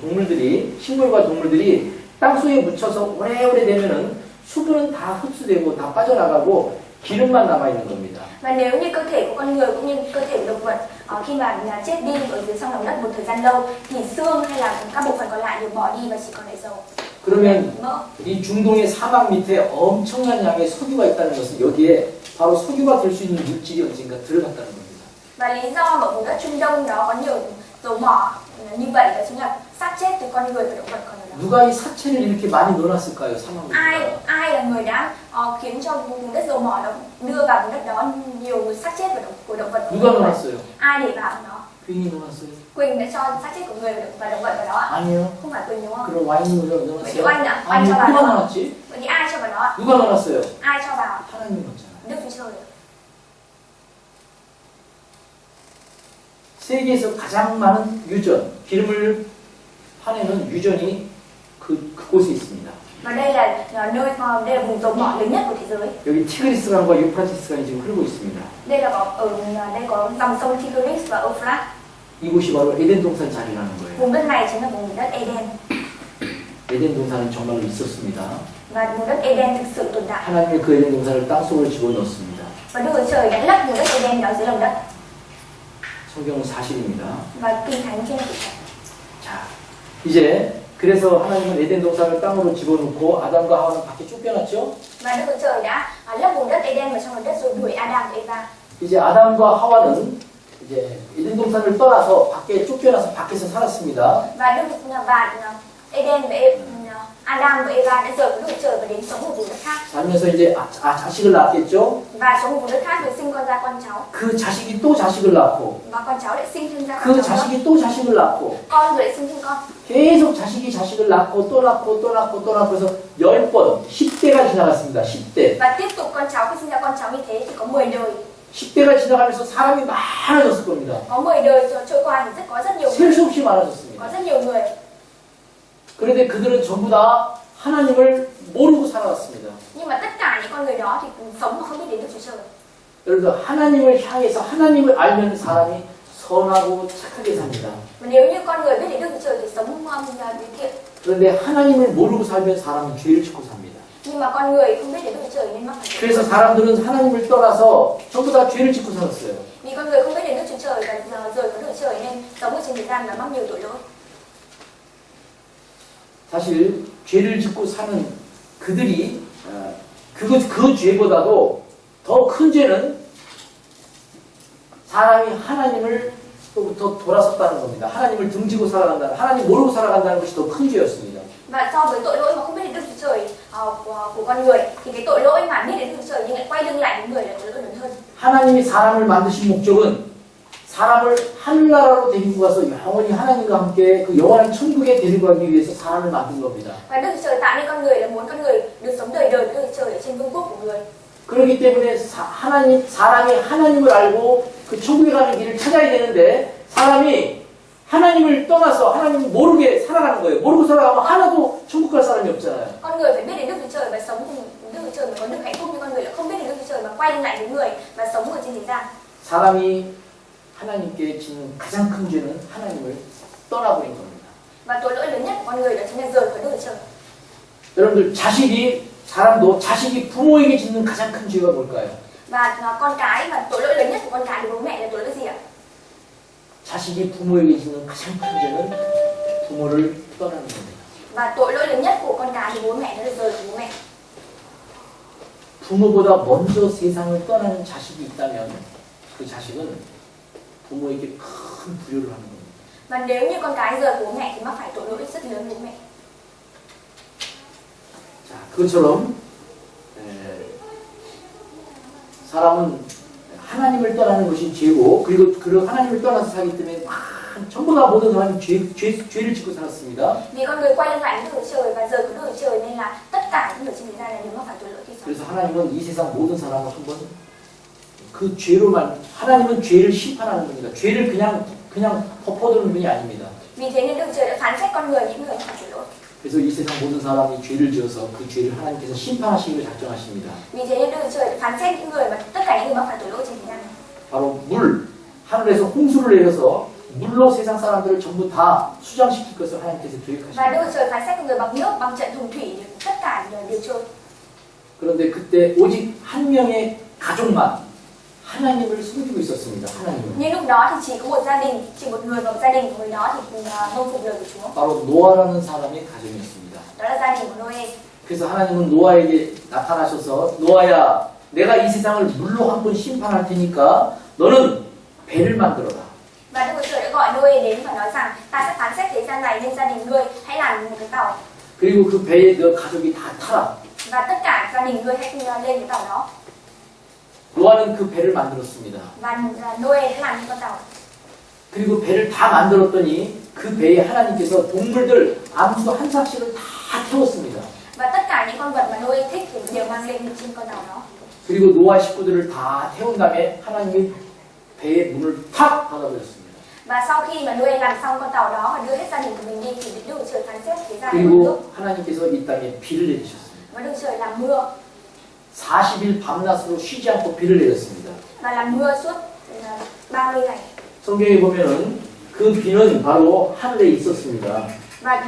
Speaker 1: 동물들이, 식물과 동물들이 땅속에 묻혀서 오래오래 되면은 수분은 다 흡수되고 다 빠져나가고 기름만 남아있는 겁니다.
Speaker 2: Và nếu như cơ thể của con người cũng như cơ thể của động vật khi mà chết đi ở dưới trong lòng đất một thời gian lâu thì xương hay là các bộ phận còn lại đều bỏ đi và chỉ còn lại dầu.
Speaker 1: 그러면
Speaker 2: mỡ.
Speaker 1: 이 중동의 사막 밑에 엄청난 양의 석유가 있다는 것은 여기에 바로 석유가 될 수 있는 물질이 언젠가 들어갔다는 겁니다.
Speaker 2: Và lý do mà vùng đất Trung Đông đó có nhiều dầu mỏ như vậy đó chính là xác chết từ con người và động vật còn ở đó.
Speaker 1: 누가 이 사체를 이렇게 많이 넣어놨을까요? 사막 밑에.
Speaker 2: Ai là người đã khiến cho vùng đất dầu mỏ đó đưa vào vùng đất đó nhiều xác chết của động vật.
Speaker 1: 누가 넣어놨어요?
Speaker 2: Ai để vào nó?
Speaker 1: 괜히 넣어놨어요?
Speaker 2: Quỳnh đã cho xác chết của người và động vật vào đó ạ?
Speaker 1: 아니요.
Speaker 2: Không phải Quỳnh đúng không?
Speaker 1: 그럼 와인으로
Speaker 2: Vậy
Speaker 1: 넣어놨어요?
Speaker 2: thì oanh ạ? Oanh
Speaker 1: 아니
Speaker 2: cho vào
Speaker 1: 누가
Speaker 2: đó.
Speaker 1: 넣어놨지?
Speaker 2: Vậy thì ai cho vào đó ạ?
Speaker 1: 누가 넣어놨어요?
Speaker 2: Ai cho vào?
Speaker 1: 하나님이 넣었잖아요.
Speaker 2: Đức Chúa Trời.
Speaker 1: 세계에서 가장 많은 유전, 기름을 파내는 유전이 그곳에 있습니다.
Speaker 2: Và đây là vùng dầu mỏ lớn nhất của thế giới.
Speaker 1: 여기 티그리스강과 유프라티스강이 지금 흐르고 있습니다.
Speaker 2: Đây có dòng sông Tigris và Euphrates.
Speaker 1: 이곳이 바로 에덴 동산 자리라는 거예요.
Speaker 2: Vùng đất này chính là vùng đất Eden.
Speaker 1: 에덴 동산은 정말로 있었습니다.
Speaker 2: Và vùng đất Eden thực sự tồn tại.
Speaker 1: 하나님이 그 에덴 동산을 땅속으로 집어넣었습니다.
Speaker 2: Và Đức Chúa Trời đã lấp vùng đất Eden đó dưới lòng đất.
Speaker 1: 성경은 사실입니다.
Speaker 2: Và Kinh Thánh trên là sự thật.
Speaker 1: 자, 이제 그래서 하나님은 에덴 동산을 땅으로 집어넣고 아담과 하와는 밖에 쫓겨났죠.
Speaker 2: Và Đức Chúa Trời đã lấp vùng đất Eden vào trong lòng đất rồi đuổi Adam và Eva.
Speaker 1: 이제 아담과 하와는 이제 에덴 동산을 떠나서 밖에 쫓겨나서 밖에서 살았습니다.
Speaker 2: Và Eden và Adam và Eva đã rời Đức Chúa Trời và đến sống ở vùng đất khác.
Speaker 1: 살면서 이제 자식을 낳았겠죠.
Speaker 2: Và sống ở vùng đất khác rồi sinh con ra con cháu.
Speaker 1: 그 자식이 또 자식을 낳고
Speaker 2: Và con cháu lại sinh thêm ra
Speaker 1: 그
Speaker 2: con cháu nữa.
Speaker 1: 자식이 또 자식을 낳고
Speaker 2: Con rồi lại sinh thêm con.
Speaker 1: 계속 자식이 자식을 낳고 또 낳고 또 낳고 또 낳고 해서 10번, 10대가 지나갔습니다. 10대.
Speaker 2: Và tiếp tục con cháu khi sinh ra con cháu như thế thì có 10 đời.
Speaker 1: 10대가 지나가면서 사람이 많아졌을 겁니다.
Speaker 2: Có 10 đời rồi trôi qua thì có rất nhiều
Speaker 1: 셀
Speaker 2: người.
Speaker 1: 수 없이
Speaker 2: Có
Speaker 1: 많아졌습니다.
Speaker 2: rất nhiều người.
Speaker 1: 그런데 그들은 전부 다 하나님을 모르고 살아왔습니다.
Speaker 2: Nhưng mà tất cả những con người đó thì cũng sống mà không biết đến Đức Chúa Trời.
Speaker 1: 그래서 하나님을 향해서 하나님을 알면 사람이 선하고 착하게 삽니다.
Speaker 2: Và nếu như con người biết đến Đức Chúa Trời thì sống bí thiện.
Speaker 1: 그런데 하나님을 모르고 살면 사람은 죄를 짓고 삽니다.
Speaker 2: Nhưng mà con người không biết đến Đức Chúa Trời nên mắc phải
Speaker 1: 그래서 사람들은 하나님을 떠나서 전부 다 죄를 짓고 살았어요.
Speaker 2: vì con người không biết đến Đức Chúa Trời và rời khỏi Đức Chúa Trời nên sống ở trên thế gian và mắc nhiều tội lỗi.
Speaker 1: 사실 죄를 짓고 사는 그들이 그 죄보다도 더 큰 죄는 사람이 하나님을 또 돌아섰다는 겁니다. 하나님을 등지고 살아간다는, 하나님 모르고 살아간다는 것이 더 큰 죄였습니다.
Speaker 2: Và so với tội lỗi mà không biết đến Đức Chúa Trời của con người thì cái tội lỗi mà biết đến Đức Chúa Trời nhưng lại quay lưng lại với người là tội lỗi lớn hơn.
Speaker 1: 하나님이 사람을 만드신 목적은 사람을 하늘나라로 데리고 가서 영원히 하나님과 함께 그 영원한 천국에 데리고 가기 위해서 사람을 만든 겁니다.
Speaker 2: Và Đức Chúa Trời tạo nên con người là muốn con người được sống đời đời với Đức Chúa Trời ở trên vương quốc của người.
Speaker 1: 그렇기 때문에 사람이 하나님을 알고 그 천국에 가는 길을 찾아야 되는데 사람이 하나님을 떠나서 하나님을 모르게 살아가는 거예요. 모르고 살아가면 하나도 천국 갈 사람이 없잖아요.
Speaker 2: Con người phải biết đến Đức Chúa Trời và sống cùng Đức Chúa Trời mới có được hạnh phúc, nhưng con người lại không biết đến Đức Chúa Trời mà quay lưng lại với người và sống ở trên thế gian.
Speaker 1: 사람이 하나님께 짓는 가장 큰 죄는 하나님을 떠나버린 겁니다.
Speaker 2: Và tội lỗi lớn nhất của con người đó chính là rời khỏi Đức Chúa Trời.
Speaker 1: 여러분들 자식이 부모에게 짓는 가장 큰 죄가 뭘까요?
Speaker 2: Và con cái và tội lỗi lớn nhất của con cái đối với bố mẹ là tội lỗi gì ạ?
Speaker 1: 자식이 부모에게 짓는 가장 큰 죄는 부모를 떠나는 겁니다.
Speaker 2: Và tội lỗi lớn nhất của con cái thì bố mẹ đó là rời khỏi bố mẹ.
Speaker 1: 부모보다 먼저 세상을 떠나는 자식이 있다면 그 자식은 부모에게 큰 불효를 하는 겁니다.
Speaker 2: Và nếu như con cái rời khỏi bố mẹ thì mắc phải tội lỗi rất lớn bố mẹ.
Speaker 1: 자, 그것처럼 사람은 하나님을 떠나는 것이 죄고 그리고 하나님을 떠나서 살기 때문에 전부 다 모든 사람이 죄를 짓고 살았습니다.
Speaker 2: Vì con người quay lưng lại với Đức Chúa Trời và rời khỏi Đức Chúa Trời nên là tất cả những người trên thế gian này đều mắc phải tội lỗi khi sống.
Speaker 1: 그래서 하나님은 이 세상 모든 사람을 한번 그 죄로만 하나님은 죄를 심판하는 분이다. 죄를 그냥 덮어두는 분이 아닙니다.
Speaker 2: Vì thế nên Đức Chúa Trời đã phán xét con người những người mắc phải tội lỗi.
Speaker 1: 그래서 이 세상 모든 사람이 죄를 지어서 그 죄를 하나님께서 심판하시기로 작정하십니다.
Speaker 2: Vì thế nên Đức Chúa Trời đã phán xét những người mà tất cả những người mắc phải tội lỗi trên thế gian này.
Speaker 1: 바로 하늘에서 홍수를 내려서 물로 세상 사람들을 전부 다 수장시킬 것을 하나님께서
Speaker 2: Và
Speaker 1: 계획하십니다.
Speaker 2: Đức Chúa Trời phán xét con người bằng nước, bằng trận hồng thủy để tất cả đều trôi.
Speaker 1: 그런데 그때 오직 한 명의 가족만 하나님을 섬기고 있었습니다. 하나님을.
Speaker 2: Nhưng lúc đó thì chỉ có một gia đình, chỉ một người và một gia đình của người đó thì vâng phục lời của Chúa.
Speaker 1: 바로 노아라는 사람의 가정이었습니다.
Speaker 2: Đó là gia đình của Noe.
Speaker 1: 그래서 하나님은 노아에게 나타나셔서 노아야, 내가 이 세상을 물로 한 번 심판할 테니까 너는 배를 만들어라.
Speaker 2: Và Đức Chúa Trời đã gọi Noe đến và nói rằng ta sẽ phán xét thế gian này nên gia đình ngươi hãy làm một cái tàu.
Speaker 1: 그리고 그 배에 너 가족이 다 타라.
Speaker 2: Và tất cả gia đình ngươi hãy lên cái tàu đó.
Speaker 1: 노아는 그 배를 만들었습니다.
Speaker 2: Và Noe đã làm những con tàu.
Speaker 1: 그리고 배를 다 만들었더니 그 배에 하나님께서 동물들 아무도 한 쌍씩을 다 태웠습니다.
Speaker 2: Và tất cả những con vật mà Noe thích thì đều mang lên trên con tàu đó.
Speaker 1: 그리고 노아 식구들을 다 태운 다음에 하나님이 배의 문을 탁 닫아버렸습니다.
Speaker 2: Và sau khi mà Noe làm xong con tàu đó và đưa hết gia đình của mình đi thì Đức Chúa Trời phán xét thế gian này bằng nước.
Speaker 1: 그리고 하나님께서 이 땅에 비를 내리셨습니다.
Speaker 2: Và Đức Chúa Trời làm mưa
Speaker 1: 40일 밤낮으로 쉬지 않고 비를 내렸습니다.
Speaker 2: và làm mưa suốt 30 ngày.
Speaker 1: 성경에 보면은 그 비는 바로 하늘에 있었습니다.
Speaker 2: Và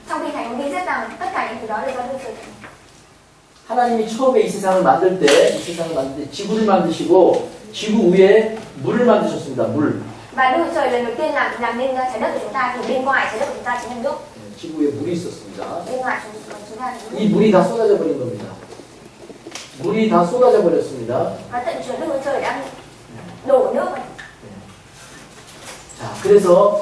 Speaker 2: trong kinh thánh ghi rất rằng tất cả những thứ đó đều do Đức Chúa Trời.
Speaker 1: 하나님이 처음에 이 세상을 만들 때 지구를 만드시고 지구 위에 물을 만드셨습니다. 물.
Speaker 2: Và Đức Chúa Trời lần đầu tiên làm nên trái đất của chúng ta thì bên ngoài trái đất của chúng ta chính là nước.
Speaker 1: 지구에 물이 있었습니다.
Speaker 2: Bên ngoài chúng ta là nước.
Speaker 1: 이 물이 다 쏟아져 버린 겁니다. 물이 다 쏟아져 버렸습니다.
Speaker 2: Và tận chúa Đức Chúa Trời đã đổ nước vào.
Speaker 1: 자, 그래서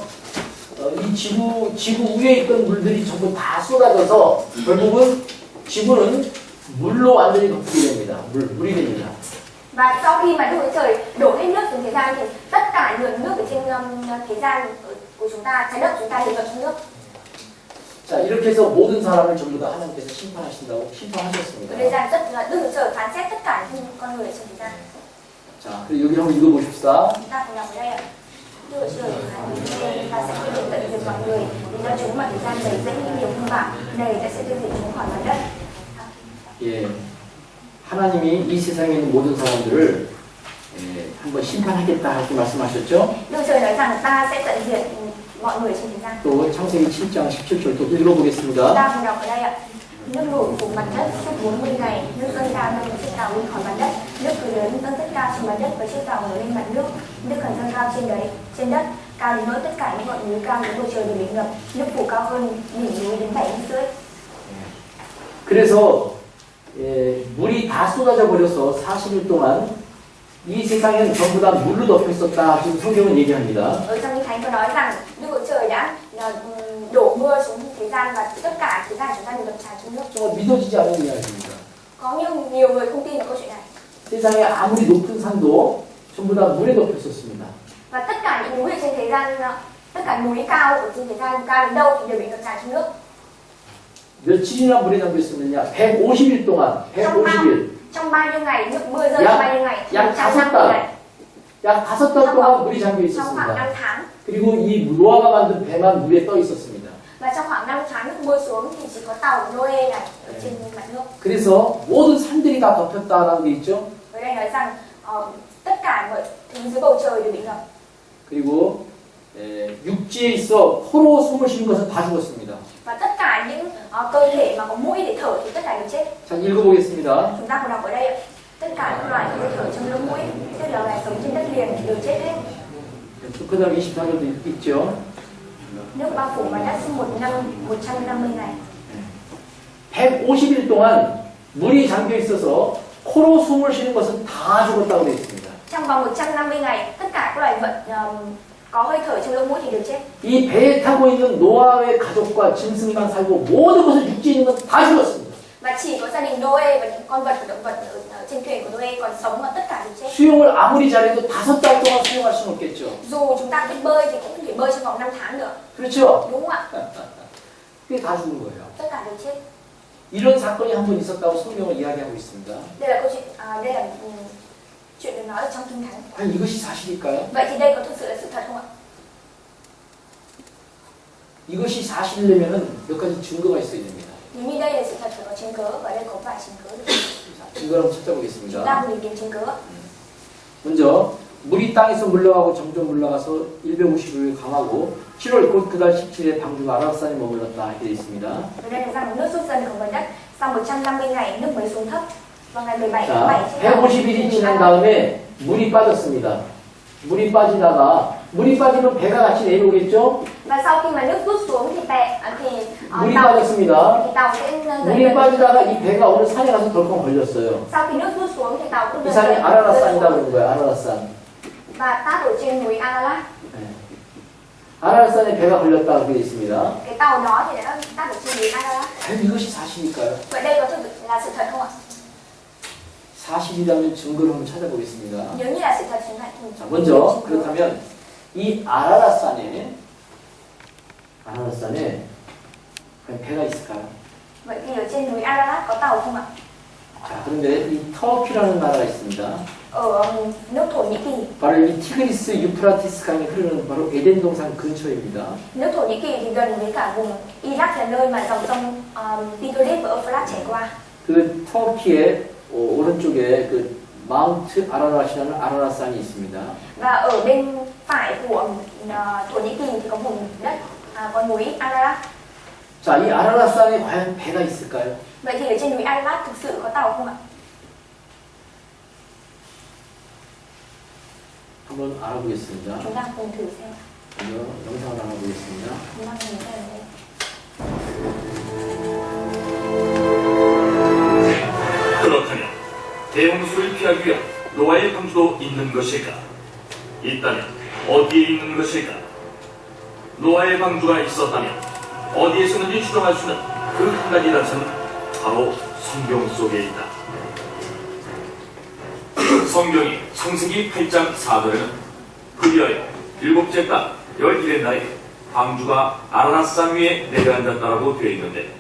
Speaker 1: 이 지구 위에 있던 물들이 전부 다 쏟아져서 결국은 지구는 물로 완전히 덮이게 됩니다. 물이 됩니다.
Speaker 2: Và sau khi mà Đức Chúa Trời đổ hết nước xuống thế gian thì tất cả lượng nước ở trên thế gian của chúng ta, trái đất của chúng ta đều ngập trong nước.
Speaker 1: 자, 이렇게 해서 모든 사람을 전부 다 하나님께서 심판하신다고 심판하셨습니다.
Speaker 2: Thế gian tất là Đức Chúa Trời phán xét tất cả những con người trên thế gian.
Speaker 1: 자, 그리고 여기 한번 읽어보십시다.
Speaker 2: Chúng ta cùng đọc ở đây ạ. Đức Chúa Trời phán xét ta sẽ quyết định tận diệt mọi người, vì do chúng mà thế gian đầy dẫy những điều hung bạo, này ta sẽ tiêu diệt chúng khỏi mặt đất.
Speaker 1: 예, 하나님이 이 세상에 있는 모든 사람들을 한번 심판하겠다 이렇게 말씀하셨죠?
Speaker 2: Đức Chúa Trời nói rằng ta sẽ tận diệt mọi người trên thế gian.
Speaker 1: 또 창세기 7장 17절 또
Speaker 2: Chúng
Speaker 1: 읽어보겠습니다.
Speaker 2: ta cùng đọc ở đây ạ. Nước nổi phủ mặt đất suốt 40 ngày, nước dâng cao nâng chiếc tàu lên khỏi mặt đất, nước cứ lớn dâng rất cao trên mặt đất và chiếc tàu nổi lên mặt nước, nước còn dâng cao trên đất, cao đến nỗi tất cả những ngọn núi cao đến bầu trời đều bị ngập, nước phủ cao hơn đỉnh núi đến 7 mét rưỡi.
Speaker 1: 그래서 물이 다 쏟아져 버려서 40일 동안 이 세상에는 전부 다 물로 덮여 있었다. 지금 성경은 얘기합니다.
Speaker 2: Ở trong cái thánh Thánh có nói rằng Đức Chúa Trời đã đổ mưa xuống thế gian và tất cả thế gian chúng ta đều ngập tràn trong nước.
Speaker 1: 정말 믿어지지 않는 이야기입니다.
Speaker 2: Có nhiều người không tin vào câu chuyện này.
Speaker 1: 세상에 아무리 높은 산도 전부 다 물에 덮였었습니다.
Speaker 2: Và tất cả những núi ở trên thế gian, tất cả núi cao ở trên thế gian cao đến đâu thì đều bị ngập tràn trong nước.
Speaker 1: 며칠이나 물에 잠겨 있었느냐? 150일 동안, 150일.
Speaker 2: Trong bao nhiêu ngày nước mưa rơi trong bao nhiêu ngày?
Speaker 1: 약 5달. 약 5달 동안 물이 잠겨
Speaker 2: Trong khoảng 5
Speaker 1: 있었습니다.
Speaker 2: tháng.
Speaker 1: 그리고 이 노아가 만든 배만 물에 떠 있었습니다.
Speaker 2: Và trong khoảng 5 tháng nước mưa xuống thì chỉ có tàu Noe này ở trên mặt nước.
Speaker 1: 그래서 모든 산들이 다 덮였다라는 게 있죠.
Speaker 2: Ở đây nói rằng tất cả mọi thứ dưới bầu trời đều bị ngập.
Speaker 1: 그리고 육지에 있어 코로 숨을 쉬는 것은 다 죽었습니다.
Speaker 2: Và tất cả những cơ thể mà có mũi để thở thì tất cả đều chết.
Speaker 1: 자, 읽어보겠습니다.
Speaker 2: Chúng ta cùng đọc ở đây ạ. Tất cả các loài có thể thở trong lỗ mũi, tức là loài sống trên đất liền đều chết hết.
Speaker 1: 그 다음 24절도 있죠.
Speaker 2: Nước bao phủ mặt đất suốt 150 ngày.
Speaker 1: 150일 동안 물이 잠겨 있어서 코로 숨을 쉬는 것은 다 죽었다고 되어 있습니다.
Speaker 2: Trong vòng 150 ngày, tất cả các loài vật có hơi thở trong lỗ mũi thì đều chết.
Speaker 1: 이 배에 타고 있는 노아의 가족과 짐승만 살고 모든 것은 육지에 있는 것 다 죽었습니다.
Speaker 2: Và chỉ có gia đình Noe và những con vật và động vật ở trên thuyền của Noe còn sống và tất cả đều chết.
Speaker 1: 수영을 아무리 잘해도 5달 동안 수영할 수는 없겠죠.
Speaker 2: Dù chúng ta biết bơi thì cũng không thể bơi trong vòng 5 tháng nữa.
Speaker 1: 그렇죠?
Speaker 2: Đúng không ạ?
Speaker 1: 그게 다 죽은 거예요.
Speaker 2: Tất cả đều chết.
Speaker 1: 이런 사건이 한 번 있었다고 성경은 이야기하고 있습니다.
Speaker 2: Đây là câu chuyện, đây là chuyện được nói ở trong Kinh Thánh.
Speaker 1: 과연 이것이 사실일까요?
Speaker 2: Vậy thì đây có thực sự là sự thật không ạ?
Speaker 1: 이것이 사실이려면 몇 가지 증거가 있어야 됩니다.
Speaker 2: Nếu như đây là sự thật phải có chứng cứ và đây có vài chứng cứ.
Speaker 1: 자, 증거를 한번
Speaker 2: Chúng
Speaker 1: 찾아보겠습니다.
Speaker 2: ta cùng tìm chứng cứ ạ.
Speaker 1: 먼저 물이 땅에서 물러가고 점점 물러가서 150일 강하고 7월 곧 그달 17일에 방주가 아라산에 머물렀다 이렇게 되어 있습니다.
Speaker 2: Ở đây là rằng nước rút dần ở phần đất, sau 150 ngày nước mới xuống thấp. Vào ngày 17 tháng
Speaker 1: 자,
Speaker 2: 7
Speaker 1: 150일이 지난 다음에 물이 빠졌습니다. 물이 빠지다가 물이 빠지면 배가 같이 내려오겠죠?
Speaker 2: Và sau khi mà nước rút xuống thì
Speaker 1: 물이 빠졌습니다.
Speaker 2: tàu sẽ
Speaker 1: 물이 빠지다가 이 배가 어느 산에 가서 덜컹 걸렸어요.
Speaker 2: Sau khi nước rút xuống thì tàu cũng
Speaker 1: 이 산이 아라라산이라고 그러는 거예요. 아라라산.
Speaker 2: và tát ở trên núi Ararat.
Speaker 1: 네. 아라라산에 배가 걸렸다 그렇게 되어 있습니다.
Speaker 2: Cái tàu đó thì đã tát ở trên núi Ararat.
Speaker 1: 과연 이것이 사실일까요?
Speaker 2: Vậy đây có thực là sự thật không ạ?
Speaker 1: 사실이라면 증거를 한번 찾아보겠습니다.
Speaker 2: Nếu như là sự thật chúng ta thì
Speaker 1: 자, 먼저 그렇다면 이 아라라산에 과연 배가 있을까요?
Speaker 2: Vậy thì ở trên núi Ararat có tàu không ạ?
Speaker 1: 자, 그런데 이 터키라는 나라가 있습니다.
Speaker 2: Ở nước Thổ Nhĩ Kỳ.
Speaker 1: 바로 이 티그리스 유프라티스 강이 흐르는 바로 에덴 동산 근처입니다.
Speaker 2: Nước Thổ Nhĩ Kỳ thì gần với cả vùng Iraq là nơi mà dòng sông Tigris và Euphrates chảy qua.
Speaker 1: 그 터키의 오른쪽에 그 마운트 아라라시라는 아라라산이 있습니다.
Speaker 2: Và ở bên phải của Thổ Nhĩ Kỳ thì có vùng đất có núi Ararat.
Speaker 1: 자, 이 아라라산에 과연 배가 있을까요?
Speaker 2: Vậy thì ở trên núi Ararat thực sự có tàu không ạ?
Speaker 1: 한번 알아보겠습니다.
Speaker 2: Chúng ta cùng thử xem.
Speaker 1: 먼저 영상을 알아보겠습니다.
Speaker 2: Chúng ta cùng xem ở đây.
Speaker 5: 그렇다면 대홍수를 피하기 위한 노아의 방주도 있는 것일까? 있다면 어디에 있는 것일까? 노아의 방주가 있었다면 어디에 있었는지 추정할 수 있는 그 한 가지 단서는 바로 성경 속에 있다. 성경이 창세기 8장 4절에는 그리하여 일곱째 달 11의 날에 방주가 아라랏산 위에 내려앉았다라고 되어 있는데,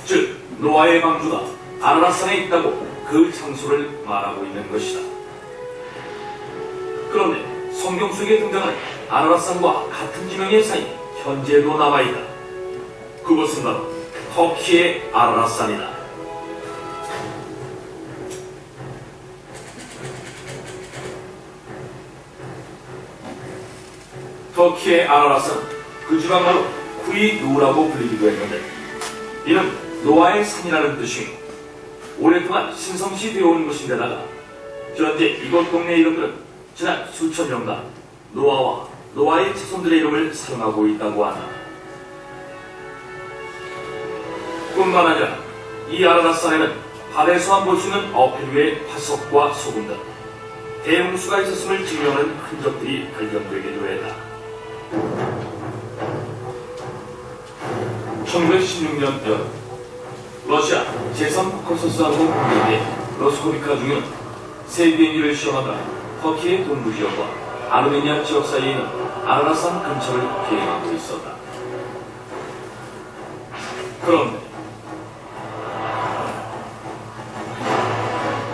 Speaker 5: 즉 노아의 방주가 아라랏산에 있다고 그 장소를 말하고 있는 것이다. 그런데 성경 속에 등장하는 아라랏산과 같은 지명의 산이 현재도 남아있다. 그것은 바로 터키의 아라랏산이다. 터키의 아라랏산은 그 지방말로 쿠이누라고 불리기도 했는데, 이는 노아의 산이라는 뜻이고 오랫동안 신성시 되어온 것인데다가 현재 이곳 동네 이름들은 지난 수천 년간 노아와 노아의 자손들의 이름을 사용하고 있다고 한다. 뿐만 아니라 이 아라랏산에는 발에서만 볼 수 있는 어패 위의 화석과 소금 등 대홍수가 있었음을 증명하는 흔적들이 발견되기도 했다. (1916년) 여 러시아 제3포커소스항공 공대의 로스코비카 중위는 새 비행기를 시험하다 터키의 동부 지역과 아르메니아 지역 사이에 있는 아라라산 근처를 비행하고 있었다. 그런데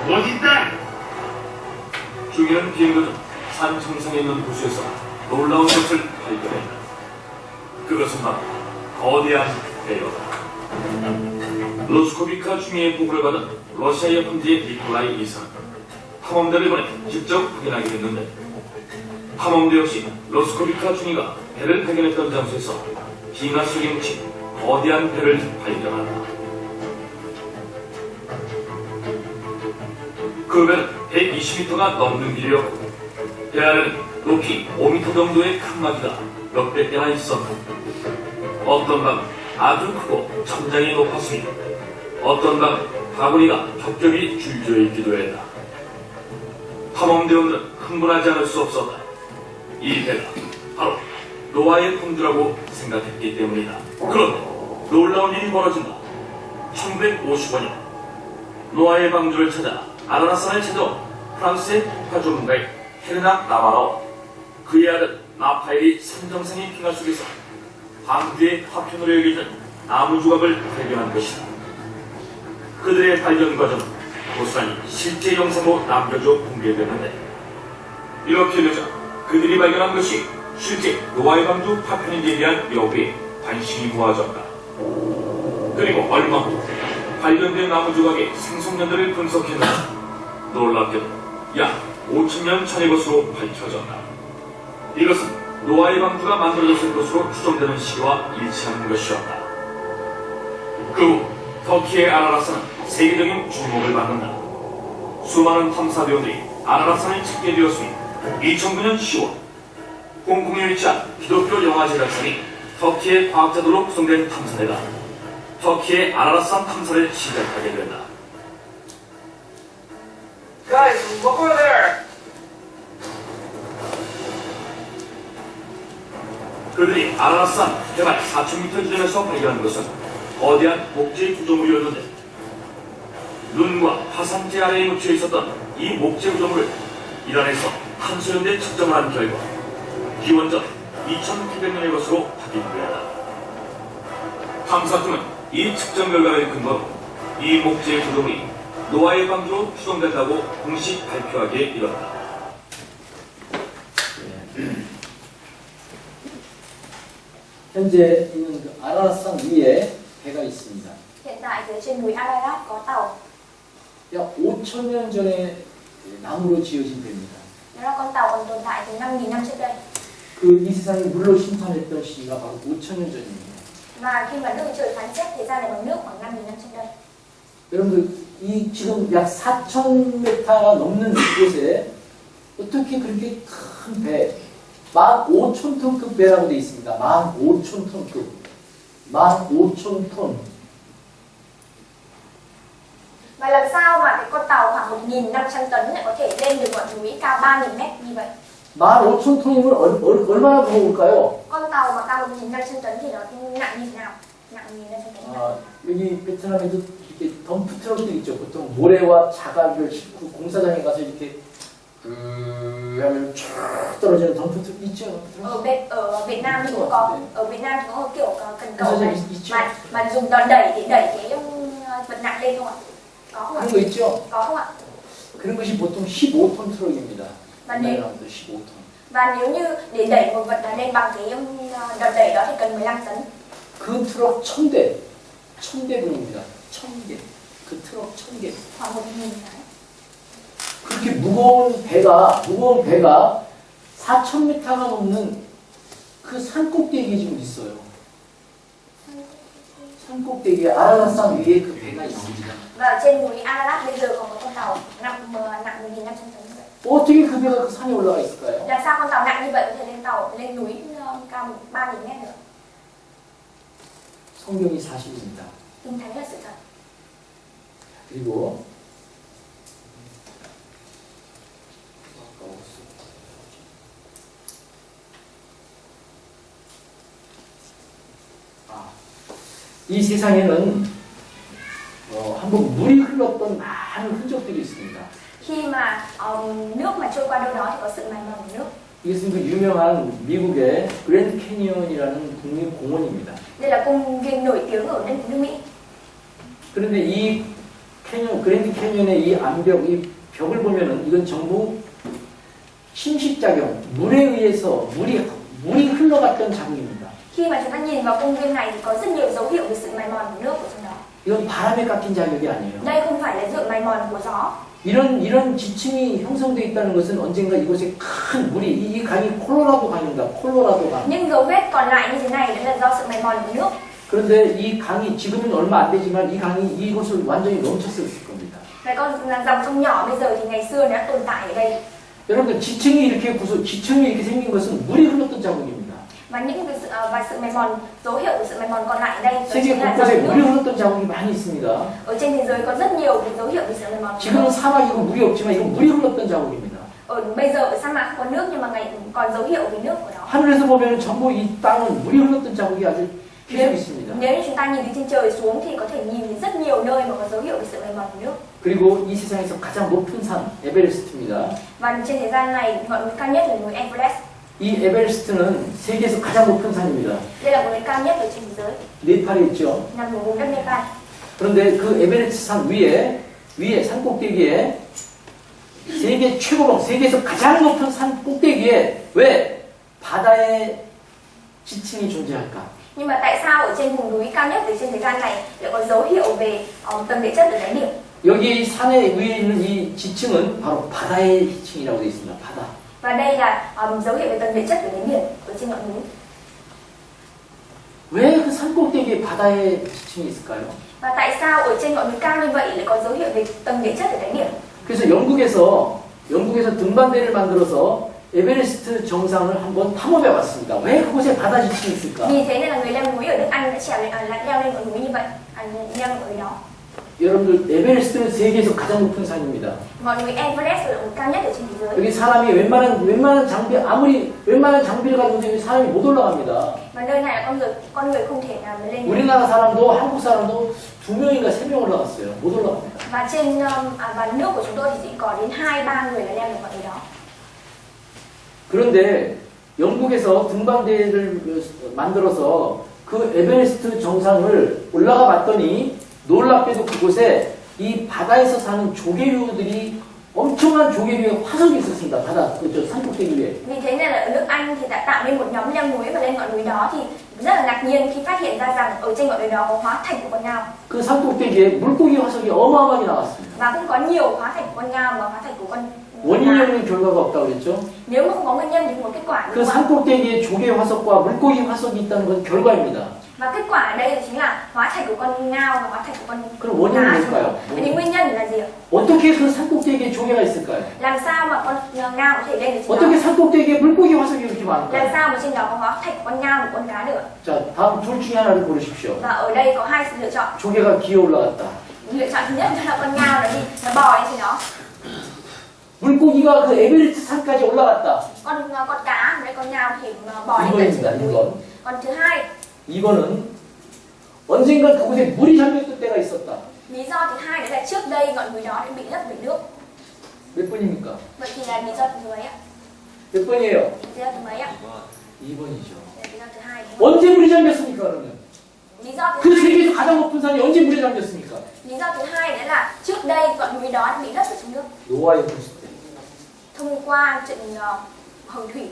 Speaker 4: 멋있다!
Speaker 5: 중위는 비행 도중 산 정상에 있는 부수에서 놀라운 것을 발견했다. 그것은 바로 거대한 배였다. 로스코비카 중위의 보고를 받은 러시아의 황제 니콜라이 2세는 탐험대를 보내 직접 확인하게 됐는데, 탐험대 역시 로스코비카 중위가 배를 발견했던 장소에서 빙하 속에 묻힌 거대한 배를 발견한다. 그 배는 120m가 넘는 길이었고, 배 안에는 높이 5m 정도의 큰 마기가 몇백 개나 있었다. 어떤 방은 아주 크고 천장이 높았으며, 어떤 방은 바구니가 겹겹이 줄지어 있기도 했다. 탐험대원들은 흥분하지 않을 수 없었다. 이 배가 바로 노아의 공주라고 생각했기 때문이다. 그런데 놀라운 일이 벌어진다. 1955년 노아의 방주를 찾아 아라라산을 찾아온 프랑스의 국가조문가인 헤르낙 나바라와 그의 아들 나파엘이 산정상의 빙하 속에서 방주의 파편으로 여겨진 나무 조각을 발견한 것이다. 그들의 발견 과정은 고스란히 실제 영상으로 남겨져 공개됐는데, 이렇게 되자 그들이 발견한 것이 실제 노아의 방주 파편인지에 대한 여부에 관심이 모아졌다. 그리고 얼마 후 발견된 나무 조각의 생성년들을 분석했는데, 놀랍게도 약 5,000년 전의 것으로 밝혀졌다. 이것은 노아의 방주가 만들어졌을 것으로 추정되는 시기와 일치하는 것이었다. 그 후 터키의 아라라산은 세계적인 주목을 받는다. 수많은 탐사대원들이 아라라산을 찾게 되었으며, 2009년 10월 홍콩에 위치한 기독교 영화 제작사인 터키의 과학자들로 구성된 탐사대가 터키의 아라라산 탐사를 시작하게 된다.
Speaker 6: Guys, look over there!
Speaker 5: 그들이 아라라산 해발 4,000m 지점에서 발견한 것은 거대한 목재 구조물이었는데, 눈과 화산재 아래에 묻혀 있었던 이 목재 구조물을 이란에서 탄소연대 측정을 한 결과 기원전 2,900년의 것으로 확인되었다. 탐사팀은 이 측정 결과를 근거로 이 목재 구조물이 노아의 방주로 추정된다고 공식 발표하기에 이르렀다.
Speaker 1: 현재 있는 그 아라라산 위에 배가 있습니다.
Speaker 2: Hiện tại thì trên núi Ararat có tàu.
Speaker 1: 약 5,000년 전에 나무로 지어진 배입니다.
Speaker 2: Đó là con tàu còn tồn tại từ 5.000 năm trước đây.
Speaker 1: 그 이 세상에 물로 심판했던 시기가 바로 5,000년 전입니다.
Speaker 2: Và khi mà nước trời phán xét thì ra lại bằng nước khoảng 5.000 năm trước đây.
Speaker 1: 여러분들 이 지금 약 4,000m가 넘는 곳에 어떻게 그렇게 큰 배, 15,000톤급 배라고 되어 있습니다. 15,000톤급. 15,000톤.
Speaker 2: Và làm sao mà cái con tàu khoảng 1.500 tấn lại có thể lên được ngọn núi cao 3.000 mét như vậy?
Speaker 1: 15,000톤이면 얼마나 무거울까요?
Speaker 2: Con tàu mà cao 1.500 tấn thì nó nặng như thế nào? Nặng 1.500 tấn.
Speaker 1: 여기 베트남에도 이렇게 덤프 트럭도 있죠. 보통 모래와 자갈을 싣고 공사장에 가서 이렇게 하면 쫙 떨어지는 덤프 트럭 있죠.
Speaker 2: Ở Việt Nam thì cũng có. Ở Việt Nam thì có kiểu cần cầu
Speaker 1: 공사장
Speaker 2: này
Speaker 1: 있죠.
Speaker 2: mà dùng đòn đẩy để đẩy cái vật nặng lên không ạ? Có không ạ?
Speaker 1: 그런 거 있죠.
Speaker 2: Có không ạ?
Speaker 1: 그런 것이 보통 15톤 트럭입니다.
Speaker 2: Và nếu,
Speaker 1: 15톤.
Speaker 2: và nếu như để đẩy một vật lên bằng cái đòn đẩy đó thì cần 15 tấn.
Speaker 1: 그 트럭 1,000대분입니다. 1,000개. 그 트럭 1,000개.
Speaker 2: Khoảng 1.000 cái.
Speaker 1: 그렇게 무거운 배가 4,000m가 넘는 그 산꼭대기에 지금 있어요. 산꼭대기에 아라라산 위에 그 배가 있습니다.
Speaker 2: Và ở trên núi Ararat bây giờ còn có con tàu nặng 1.500 tấn như vậy.
Speaker 1: 어떻게 그 배가 그 산에 올라가 있을까요?
Speaker 2: Làm sao con tàu nặng như vậy có thể lên núi cao 3.000 mét được?
Speaker 1: 성경이 사실입니다.
Speaker 2: Kinh Thánh là sự thật.
Speaker 1: 그리고 이 세상에는 한번 물이 흘렀던 많은 흔적들이 있습니다.
Speaker 2: Khi mà nước mà trôi qua đâu đó thì có sự mài mòn của nước.
Speaker 1: 이것은 그 유명한 미국의 그랜드 캐니언이라는 국립공원입니다.
Speaker 2: Đây là công viên nổi tiếng ở nước Mỹ.
Speaker 1: 그런데 이 그랜드 캐니언의 이 암벽, 이 벽을 보면은 이건 전부 침식작용, 물에 의해서 물이 흘러갔던 자국입니다.
Speaker 2: Khi mà chúng ta nhìn vào công viên này thì có rất nhiều dấu hiệu về sự mài mòn của nước ở trong đó.
Speaker 1: 이건 바람에 깎인 자격이 아니에요.
Speaker 2: Đây không phải là sự mài mòn của gió.
Speaker 1: 이런 지층이 형성되어 있다는 것은 언젠가 이곳에 큰 물이, 이 강이 콜로라도 강입니다. 콜로라도 강.
Speaker 2: Nhưng dấu vết còn lại như thế này đó là do sự mài mòn của nước.
Speaker 1: 그런데 이 강이 지금은 얼마 안 되지만 이 강이 이곳을 완전히 넘쳤을 겁니다.
Speaker 2: Và con dòng sông nhỏ bây giờ thì ngày xưa đã tồn tại ở đây.
Speaker 1: 여러분들 지층이 이렇게 생긴 것은 물이 흘렀던 자국입니다.
Speaker 2: Và những cái sự mài mòn, dấu hiệu của sự mài mòn còn lại ở đây đó
Speaker 1: 세계
Speaker 2: chính là
Speaker 1: 곳곳에
Speaker 2: dòng
Speaker 1: 물이
Speaker 2: nước.
Speaker 1: 흘렀던 자국이 많이 있습니다.
Speaker 2: Ở trên thế giới có rất nhiều cái dấu hiệu về sự mài mòn của
Speaker 1: 지금은
Speaker 2: nước.
Speaker 1: 사막이고 물이 없지만 이건 물이 흘렀던 자국입니다.
Speaker 2: Bây giờ ở sa mạc không có nước nhưng mà còn dấu hiệu về nước của nó.
Speaker 1: 하늘에서 보면 전부 이 땅은 물이 흘렀던 자국이 아주 계속 있습니다.
Speaker 2: Nếu như chúng ta nhìn từ trên trời xuống thì có thể nhìn thấy rất nhiều nơi mà có dấu hiệu về sự mài mòn của nước.
Speaker 1: 그리고 이 세상에서 가장 높은 산 에베레스트입니다.
Speaker 2: Và trên thế gian này ngọn núi cao nhất là núi Everest.
Speaker 1: 이 에베레스트는 세계에서 가장 높은 산입니다.
Speaker 2: Đây là ngọn núi cao nhất ở trên thế giới,
Speaker 1: 네팔에 있죠.
Speaker 2: nằm ở vùng đất Nepal.
Speaker 1: 그런데 그 에베레스트 산 위에 산 꼭대기에 세계 최고봉, 세계에서 가장 높은 산 꼭대기에 왜 바다의 지층이 존재할까?
Speaker 2: Nhưng mà tại sao ở trên vùng núi cao nhất ở trên thế gian này lại có dấu hiệu về tầng địa chất ở đáy biển?
Speaker 1: 여기 이 산에 위에 있는 이 지층은 바로 바다의 지층이라고 되어 있습니다. 바다.
Speaker 2: Và đây là dấu hiệu về tầng địa chất ở đáy biển ở trên ngọn núi.
Speaker 1: 왜 그 산 꼭대기에 바다의 지층이 있을까요?
Speaker 2: Và tại sao ở trên ngọn núi cao như vậy lại có dấu hiệu về tầng địa chất ở đáy biển?
Speaker 1: 그래서 영국에서 등반대를 만들어서 에베레스트 정상을 한번 탐험해 왔습니다. 왜 그곳에 바다 지층이 있을까?
Speaker 2: Vì thế nên là người leo núi ở nước Anh đã leo lên ngọn núi như vậy, leo ở đó.
Speaker 1: 여러분들 에베레스트는 세계에서 가장 높은 산입니다.
Speaker 2: Ngọn núi Everest là núi cao nhất ở trên thế giới.
Speaker 1: 여기 사람이 웬만한 장비를 가지고 사람이 못 올라갑니다.
Speaker 2: Và nơi này là con người không thể nào mà lên được.
Speaker 1: 우리나라 사람도 한국 사람도 2명인가 3명 올라갔어요. 못 올라갑니다.
Speaker 2: Và và nước của chúng tôi thì chỉ có đến 2-3 người là leo được ngọn núi đó.
Speaker 1: 그런데 영국에서 등반대를 만들어서 그 에베레스트 정상을 올라가 봤더니 놀랍게도 그곳에 이 바다에서 사는 조개류들이 엄청난 조개류의 화석이 있었습니다. 산 꼭대기 위에.
Speaker 2: Vì thế nên là ở nước Anh thì đã tạo nên một nhóm leo núi và lên ngọn núi đó thì rất là ngạc nhiên khi phát hiện ra rằng ở trên ngọn núi đó có hóa thạch của con ngao.
Speaker 1: 그 산 꼭대기에 물고기 화석이 어마어마하게 나왔습니다.
Speaker 2: Và cũng có nhiều hóa thạch của con ngao và hóa thạch của con
Speaker 1: 원인이 없는 결과가 없다고 그랬죠?
Speaker 2: Nếu mà không có nguyên nhân thì không có kết quả.
Speaker 1: 그 산 꼭대기에 조개 화석과 물고기 화석이 있다는 건 결과입니다.
Speaker 2: Và kết quả ở đây chính là hóa thạch của con ngao và hóa thạch của con
Speaker 1: 그럼 원인은 뭘까요?
Speaker 2: Vậy thì nguyên nhân là gì ạ?
Speaker 1: 어떻게 그 산 꼭대기에 조개가 있을까요?
Speaker 2: Làm sao mà con ngao có thể lên được trên
Speaker 1: 어떻게
Speaker 2: đó?
Speaker 1: 산 꼭대기에 물고기 화석이 이렇게
Speaker 2: Làm
Speaker 1: 많을까요?
Speaker 2: sao mà trên đó có hóa thạch của con ngao và con cá được?
Speaker 1: 자, 다음 둘 중에 하나를 고르십시오.
Speaker 2: Và ở đây có hai sự lựa chọn.
Speaker 1: 조개가 기어 올라갔다.
Speaker 2: Lựa chọn thứ nhất là con ngao nó bò lên trên đó.
Speaker 1: 물고기가 그 에베레스트 산까지 올라갔다.
Speaker 2: Con cá với con ngao thì bò lên tận trên đỉnh núi.
Speaker 1: 2번입니다.
Speaker 2: Còn thứ hai,
Speaker 1: 2번은 언젠가 그곳에 물이 잠겼을 때가 있었다.
Speaker 2: lý do thứ hai đó là trước đây ngọn núi đó đã bị lấp bởi nước.
Speaker 1: 몇 번입니까?
Speaker 2: Vậy thì là lý do thứ mấy ạ?
Speaker 1: 몇 번이에요?
Speaker 2: Lý do thứ mấy ạ?
Speaker 1: 2번이죠.
Speaker 2: Là lý do thứ hai.
Speaker 1: 언제 물이 잠겼습니까, 그러면?
Speaker 2: Lý do
Speaker 1: 그
Speaker 2: thứ hai,
Speaker 1: 세계에서 가장 높은 산이 언제 물에 잠겼습니까?
Speaker 2: lý do thứ hai đó là trước đây ngọn núi đó bị lấp ở trong nước
Speaker 1: 노아의 홍수 때.
Speaker 2: thông qua trận hồng thủy.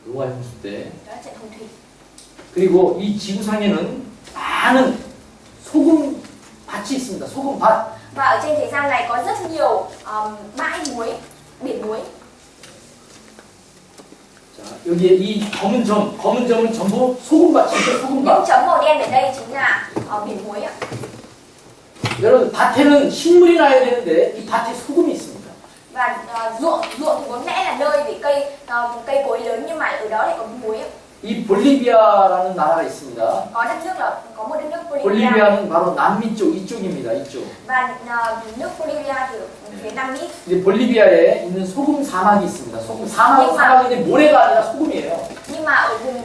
Speaker 1: 노아의 홍수 때.
Speaker 2: Đó là trận hồng thủy.
Speaker 1: 그리고 이 지구상에는 많은 소금 밭이 있습니다. 소금 밭.
Speaker 2: Và ở trên thế gian này có rất nhiều bãi muối, biển muối.
Speaker 1: 자, 여기에 이 검은 점은 전부 소금밭이죠.
Speaker 2: Những
Speaker 1: 소금밭.
Speaker 2: chấm màu đen ở đây chính là biển muối ạ.
Speaker 1: 여러분, 밭에는 식물이 나야 되는데 이 밭에 소금이 있습니다.
Speaker 2: Và ruộng thì vốn lẽ là nơi để cây cối lớn nhưng mà ở đó lại có muối ạ.
Speaker 1: 이 볼리비아라는 나라가 있습니다.
Speaker 2: Có một đất nước Bolivia.
Speaker 1: 볼리비아는 바로 남미 쪽 이쪽입니다. 이쪽.
Speaker 2: Và nước Bolivia thì ở phía Nam Mỹ.
Speaker 1: 이제 볼리비아에 있는 소금 사막이 있습니다. 소금 사막인데 모래가 아니라 소금이에요.
Speaker 2: Nhưng mà ở vùng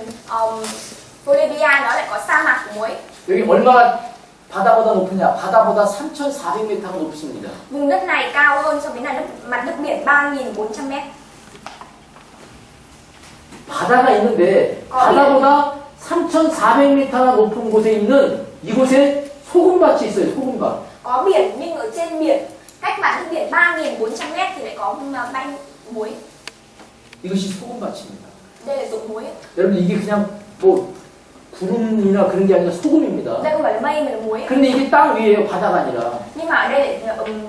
Speaker 2: muối.
Speaker 1: 여기 얼마나 바다보다 높으냐? 바다보다 3,400m가 높습니다.
Speaker 2: Vùng đất này cao hơn so với mặt nước biển 3.400 mét.
Speaker 1: 바다가 있는데 바다보다 3,400m나 높은 곳에 있는 이곳에 소금밭이 있어요. 소금밭.
Speaker 2: Có biển nhưng ở trên biển, cách mặt nước biển 3.400 mét thì lại có banh muối.
Speaker 1: 이것이 소금밭입니다.
Speaker 2: Đây là ruộng muối.
Speaker 1: 여러분 이게 그냥 뭐 구름이나 그런 게 아니라 소금입니다.
Speaker 2: Đây không phải là mây mà là muối.
Speaker 1: 근데 이게 땅 위에요. 바다가 아니라.
Speaker 2: Nhưng mà ở đây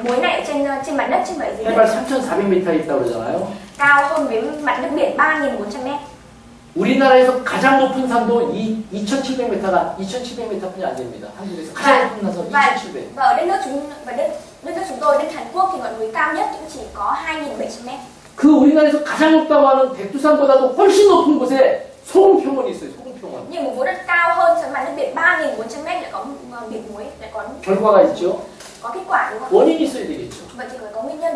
Speaker 2: muối này ở trên mặt đất chứ không phải dưới
Speaker 1: 해발
Speaker 2: đất.
Speaker 1: 3,400m에 있다고 그러잖아요.
Speaker 2: Cao hơn với mặt nước biển 3.400 mét.
Speaker 1: 우리나라에서 가장 높은 산도 2,700m뿐이 안 됩니다. 한국에서 가장 높은 산도 2,700.
Speaker 2: Và ở đất nước chúng tôi, đất Hàn Quốc thì ngọn núi cao nhất cũng chỉ có 2.700 mét.
Speaker 1: 그 우리나라에서 가장 높다고 하는 백두산보다도 훨씬 높은 곳에 소금평원이 있어요. 소금평원.
Speaker 2: Nhưng một vùng đất cao hơn so với mặt nước biển 3.400 mét lại có biển muối, lại
Speaker 1: 결과가 있죠.
Speaker 2: có kết quả đúng không?
Speaker 1: 원인이 있어야 되겠죠.
Speaker 2: Vậy thì phải có nguyên nhân.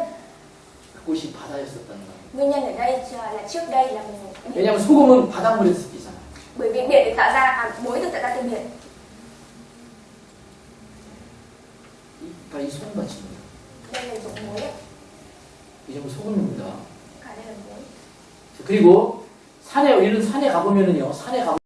Speaker 1: 그곳이 바다였었다는 거예요.
Speaker 2: Nguyên nhân ở đây là trước đây là mình biển.
Speaker 1: 왜냐하면 소금은 바닷물에서 생기잖아요.
Speaker 2: Bởi vì biển được tạo ra, muối được tạo ra từ biển.
Speaker 1: 이 소금밭입니다.
Speaker 2: Đây là ruộng muối đấy.
Speaker 1: 이 전부 소금입니다.
Speaker 2: Cả đây là muối.
Speaker 1: 그리고 산에 우리는 산에 가보면은요. 산에 가